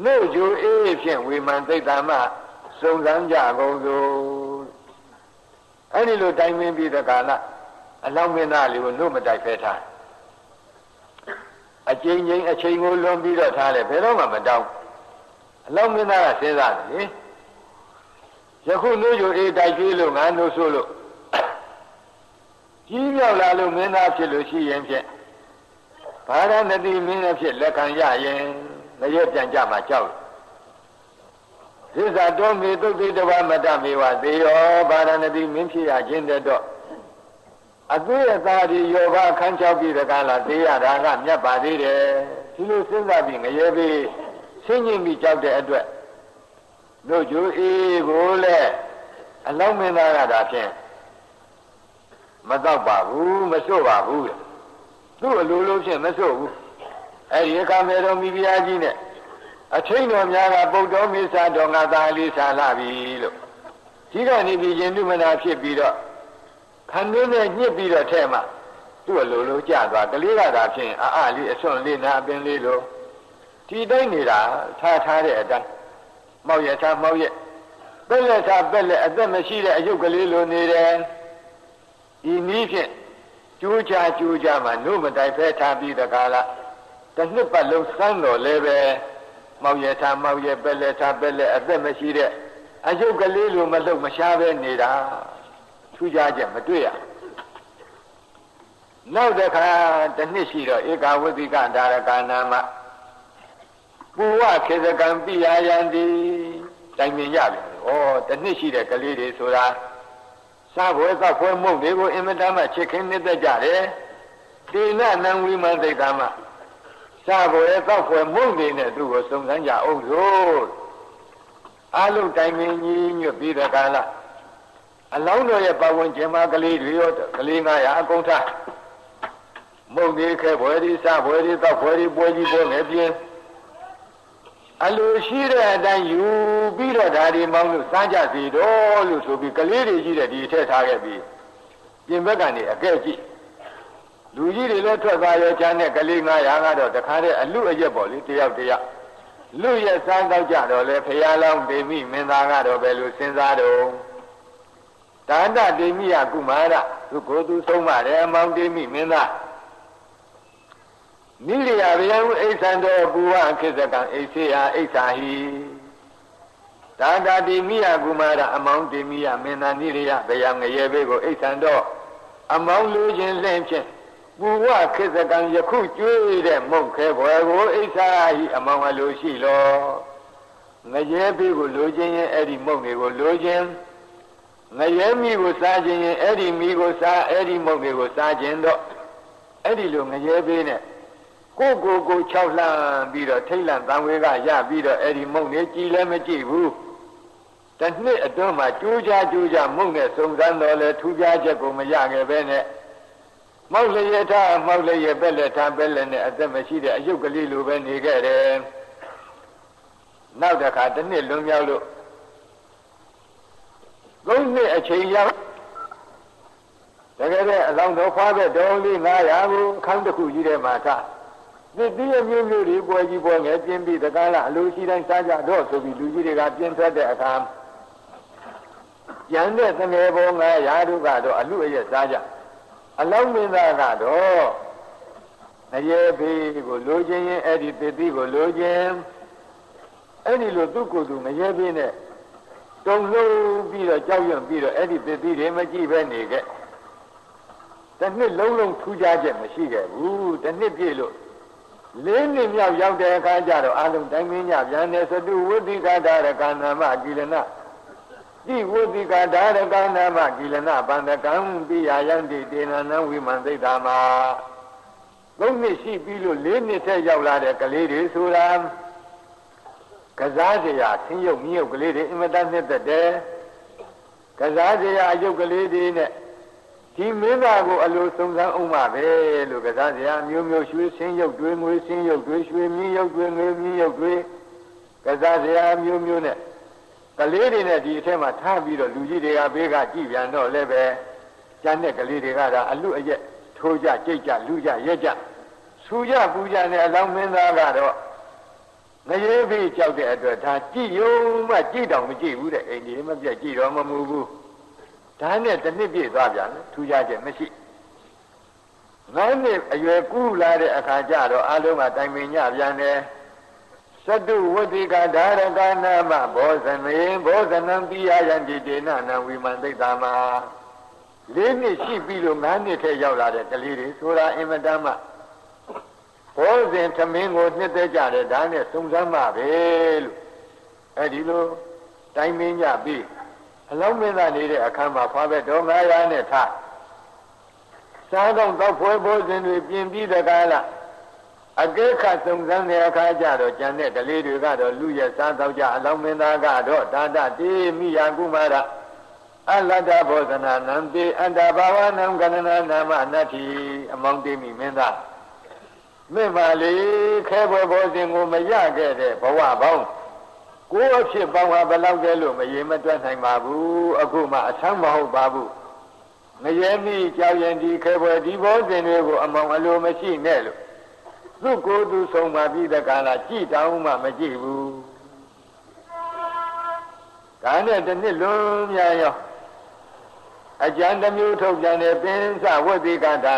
နှုတ်ကြိုအေးဖြင့်ဝိမာန်သိတ္တမစုံစမ်းကြကုန်စို့အဲ့ဒီလိုတိုင်ပင်ပြီးတဲ့ကာလအလောင်းမင်းသားလေးကိုနှုတ်မတိုက်ဖဲထားအချိန်ချင်းအချိန်ကိုလွန်ပြီးတော့ထားလဲဘယ်တော့မှမတောင်းအလောင်းမင်းသားကစဉ်းစားတယ်လေယခုနှုတ်ကြိုအေးတိုက်ကျွေးလို့ငါနှုတ်ဆိုးလို့ကြီးမြောက်လာလို့မင်းသားဖြစ်လို့ရှိရင်ဖြင့်ဘာရဏတိမင်းဖြစ်လက်ခံရရင်လည်းရပြန်ကြမှာကြောက်သစ္စာတော်မေတုတ်တိတဝမတ္တမေဝသေယောဘာရဏတိမင်းဖြစ်ရခြင်းတဲ့တော့အသွေးအသားဒီယောဘခန်းချောက်ပြီးတကားလားသေရတာကမြတ်ပါသေးတယ်ဒီလိုစဉ်းစားပြီးငရဲပြီးဆင်းရဲပြီးကြောက်တဲ့အတွက်တို့ကျိုးအေးကိုလည်းအလောင်းမင်းသားကဒါဖြင့်မတော့ပါဘူးမစွတ်ပါဘူးသူ့အလိုလိုဖြင့်မစွတ်ဘူးအဲ့ဒီအခါမေတော်မိဖုရားကြီးနဲ့အထိန်တော်များကပုတ်တော်မေသာတော်ငါသားလေးဆာလာပြီလို့ကြီးကနေပြီးရင်တုမနာဖြစ်ပြီးတော့ခန္ဓာနဲ့ညှစ်ပြီးတော့ထဲမှာသူ့အလိုလိုကြသွားကလေးကသာဖြင့်လေးအဆွန့်လေးနာအပင်လေးလိုဒီတိုင်းနေတာထားတဲ့အတိုင်းမောက်ရထားမောက်ရပက်လက်ထားပက်လက်အသက်မရှိတဲ့အယုတ်ကလေးလိုနေတယ်ဒီနည်းဖြင့်ကြိုးချမှနှုတ်မတိုင်ဖဲထားပြီးတကားလားတစ်နှစ်ပတ်လုံးစမ်းတော်လဲပဲမောက်ရထားမောက်ရပက်လက်ထားပက်လက်အသက်မရှိတဲ့အယုတ်ကလေးလိုမလှုပ်မရှားပဲနေတာထူးခြားချက်မတွေ့ရနောက်တစ်ခါတစ်နှစ်ရှိတော့ဧကဝတိကဒါရကနာမပုဝခေသကံပိယယန္တိတိုင်မြင်ရပြီတစ်နှစ်ရှိတဲ့ကလေးတွေဆိုတာစားပွဲသောက်ပွဲမုန့်တွေကိုအင်မတန်မှချစ်ခင်နေတတ်ကြတယ် တေနနံဝိမန္တိတာမစာဘွယ်သောက်ဖွယ်မုန့်နေနဲ့သူ့ကိုစုံစမ်းကြအောင်လို့အလုံးတိုင်းမင်းကြီးညွတ်ပြီးတဲ့ကာလအလောင်းတော်ရဲ့ပဝန်းကျင်မှာကလေးတွေရောကလေး900အကုန်ထားမုန့်နေခဲဘွယ်ဒီစာဘွယ်ဒီသောက်ဘွယ်ဒီပွဲကြီးပွဲနဲ့ပြင်းအလိုရှိတဲ့အတိုင်းယူပြီးတော့ဒါဒီမောင်းလို့စားကြစီတော့လို့ဆိုပြီးကလေးတွေကြီးတဲ့ဒီထည့်ထားခဲ့ပြီးပြင်ဘက်ကနေအကဲ့ကြည့်လူကြီးတွေလည်းထွက်သွားရောချမ်းတဲ့ကလေး900ကတော့တခါတည်းအလူအရက်ပေါ့လေတယောက်တယောက်လူရက်စားတော့ကြတော့လေဖရာလောင်းဒေမိမင်းသားကတော့ပဲလို့စဉ်းစားတော့တာတဒေမိယကုမာရသူကိုယ်သူဆုံးမတယ်အမောင်ဒေမိမင်းသားနိရိယဗျံအိဋ္ဌံတော်ဘူဝခေသကံအိစေယအိဋ္ဌာဟိတာတဒေမိယကုမာရအမောင်ဒေမိယမင်းသားနိရိယဗျံငရေဘေးကိုအိဋ္ဌံတော်အမောင်လူချင်းလင်းဖြင့်ဘူဝခေသကံယခုကျွေးတဲ့မုတ်ခဲဘွယ်ကိုအိဆာဟိအမောင်အလိုရှိလောငရဲဘေးကိုလိုချင်ရင်အဲ့ဒီမုတ်တွေကိုလိုချင်ငရဲမိကိုစားခြင်းရင်အဲ့ဒီမိကိုစားအဲ့ဒီမုတ်တွေကိုစားခြင်းတော့အဲ့ဒီလိုငရဲဘေးနဲ့ကို6လှမ်းပြီးတော့ထိတ်လန့်တန်ဝေကရပြီးတော့အဲ့ဒီမုတ်နေကြည်လည်းမကြည့်ဘူးတစ်နှစ်အတွင်းမှာကြိုးကြမုတ်နဲ့စုံစမ်းတော့လဲထူးခြားချက်ကိုမရခဲ့ပဲနဲ့မောက်လျက်ထားမောက်လျက်ပဲလက်ထားပဲလက်နဲ့အသက်မရှိတဲ့အယုတ်ကလေးလိုပဲနေခဲ့တယ်နောက်တစ်ခါတစ်နှစ်လွန်မြောက်လို့3နှစ်အချိန်ရောက်တကယ်တဲ့အလောင်းတော်ဖွားတဲ့တော်လေး900ကိုအခန်းတစ်ခုကြီးထဲမှာထားဒီတည်းမျိုးမျိုးတွေပွဲကြီးပွဲငယ်ပြင်းပြီးတကားလားအလိုရှိတိုင်းစားကြတော့ဆိုပြီးလူကြီးတွေကပြင်းထွက်တဲ့အခါကျန်တဲ့သငယ်ပေါ်900တို့ကတော့အလူအရက်စားကြအလောင်းမင်းသားကတော့ငရဲဘေးကိုလိုချင်ရင်အဲ့ဒီသစ်သီးကိုလိုချင်အဲ့ဒီလိုသူ့ကိုယ်သူငရဲဘေးနဲ့တုံလုံးပြီးတော့ကြောက်ရွံ့ပြီးတော့အဲ့ဒီသစ်သီးတွေမကြည့်ပဲနေခဲ့တစ်နှစ်လုံးထူးခြားချက်မရှိခဲ့ဘူးတစ်နှစ်ပြည့်လို့4နှစ်မြောက်ရောက်တဲ့အခါကျတော့အလုံးတိုင်းမင်းညပြန်နေသတုဝိသိကဒါရကနာမကိလနာတိဝိသိကဒါရကနာမကိလနာဗန္ဒကံပိယယံတိတေနနံဝိမန္တိတာမှာ3နှစ်ရှိပြီးလို့4နှစ်ထက်ရောက်လာတဲ့ကလေးတွေဆိုတာကစားစရာဆင်းရုပ်မြုပ်ကလေးတွေအင်မတန်နှစ်သက်တယ်ကစားစရာအယုတ်ကလေးတွေနဲ့ဒီမင်းသားကိုအလိုစုံစမ်းအောင်ပါပဲလို့ကစားစရာမျိုးမျိုးရွှေဆင်းရုပ်တွေငွေဆင်းရုပ်တွေရွှေမြင်းရုပ်တွေငွေမြင်းရုပ်တွေကစားစရာမျိုးမျိုးနဲ့ကလေးတွေနဲ့ဒီအထက်မှာထားပြီးတော့လူကြီးတွေကဘေးကကြည်ပြန်တော့လည်းပဲကျန်တဲ့ကလေးတွေကအလူအရက်ထိုးကြကြိတ်ကြလူကြရက်ကြဆူကြပူကြနဲ့အလောင်းမင်းသားကတော့ငရဲဖေးကြောက်တဲ့အတွက်ဒါကြည်ယုံမှကြည်တောင်မကြည့်ဘူးတဲ့အိမ်ကြီးမပြတ်ကြည်တော့မမူဘူးဒါနဲ့တစ်နှစ်ပြည့်သွားပြန်တယ်ထူးခြားချက်မရှိ9နှစ်အရွယ်ကူးလာတဲ့အခါကျတော့အလုံးကတိုင်ပင်ညပြန်တယ်သတုဝတ္တိကဒါရကနာမဘောဇနေဘောဇနံပိယယံတိတေနနံဝိမန္တိတာမှာ4နှစ်ရှိပြီလို့9နှစ်ထဲရောက်လာတဲ့ကလေးတွေဆိုတာအင်မတန်မှဘောဇင်သမင်းကိုနှစ်သက်ကြတယ်ဒါနဲ့စုံစမ်းမှပဲလို့အဲ့ဒီလိုတိုင်ပင်ညပြီးအလောင်းမင်းသားနေတဲ့အခန်းမှာဖွာဘက်တော်900နဲ့ထားစားတော့တော့ဖွဲဘောဇင်တွေပြင်ပြီးတကားလားအကဲခတ်စုံစမ်းတဲ့အခါကျတော့ကျန်တဲ့ကလေးတွေကတော့လူရစားတော့ကြအလောင်းမင်းသားကတော့တာတတေမိယကုမာရအလတ္တဘောဇနာနံတေအတ္တဘာဝနံကဏနာနာမနတ္ထိအမောင်တေမိမင်းသားမင်းပါလေခဲဘွယ်ဘောဇင်ကိုမရခဲ့တဲ့ဘဝပေါင်းကိုယ်အဖြစ်ပေါင်းဟာဘယ်လောက်လဲလို့မရေမတွက်နိုင်ပါဘူးအခုမှအထမ်းမဟုတ်ပါဘူးငရဲမိကြောက်ရင်ဒီခဲဘွယ်ဒီဘောဇင်တွေကိုအမောင်အလိုမရှိနဲ့လို့သူ့ကိုယ်သူဆုံးပါပြီးတဲ့ကာလကြည်တောင်းမှမကြည့်ဘူးဒါနဲ့တစ်နှစ်လုံးများရောအကျဉ်းတစ်မျိုးထုတ်ပြန်တဲ့ပင်စဝိသိကဒါ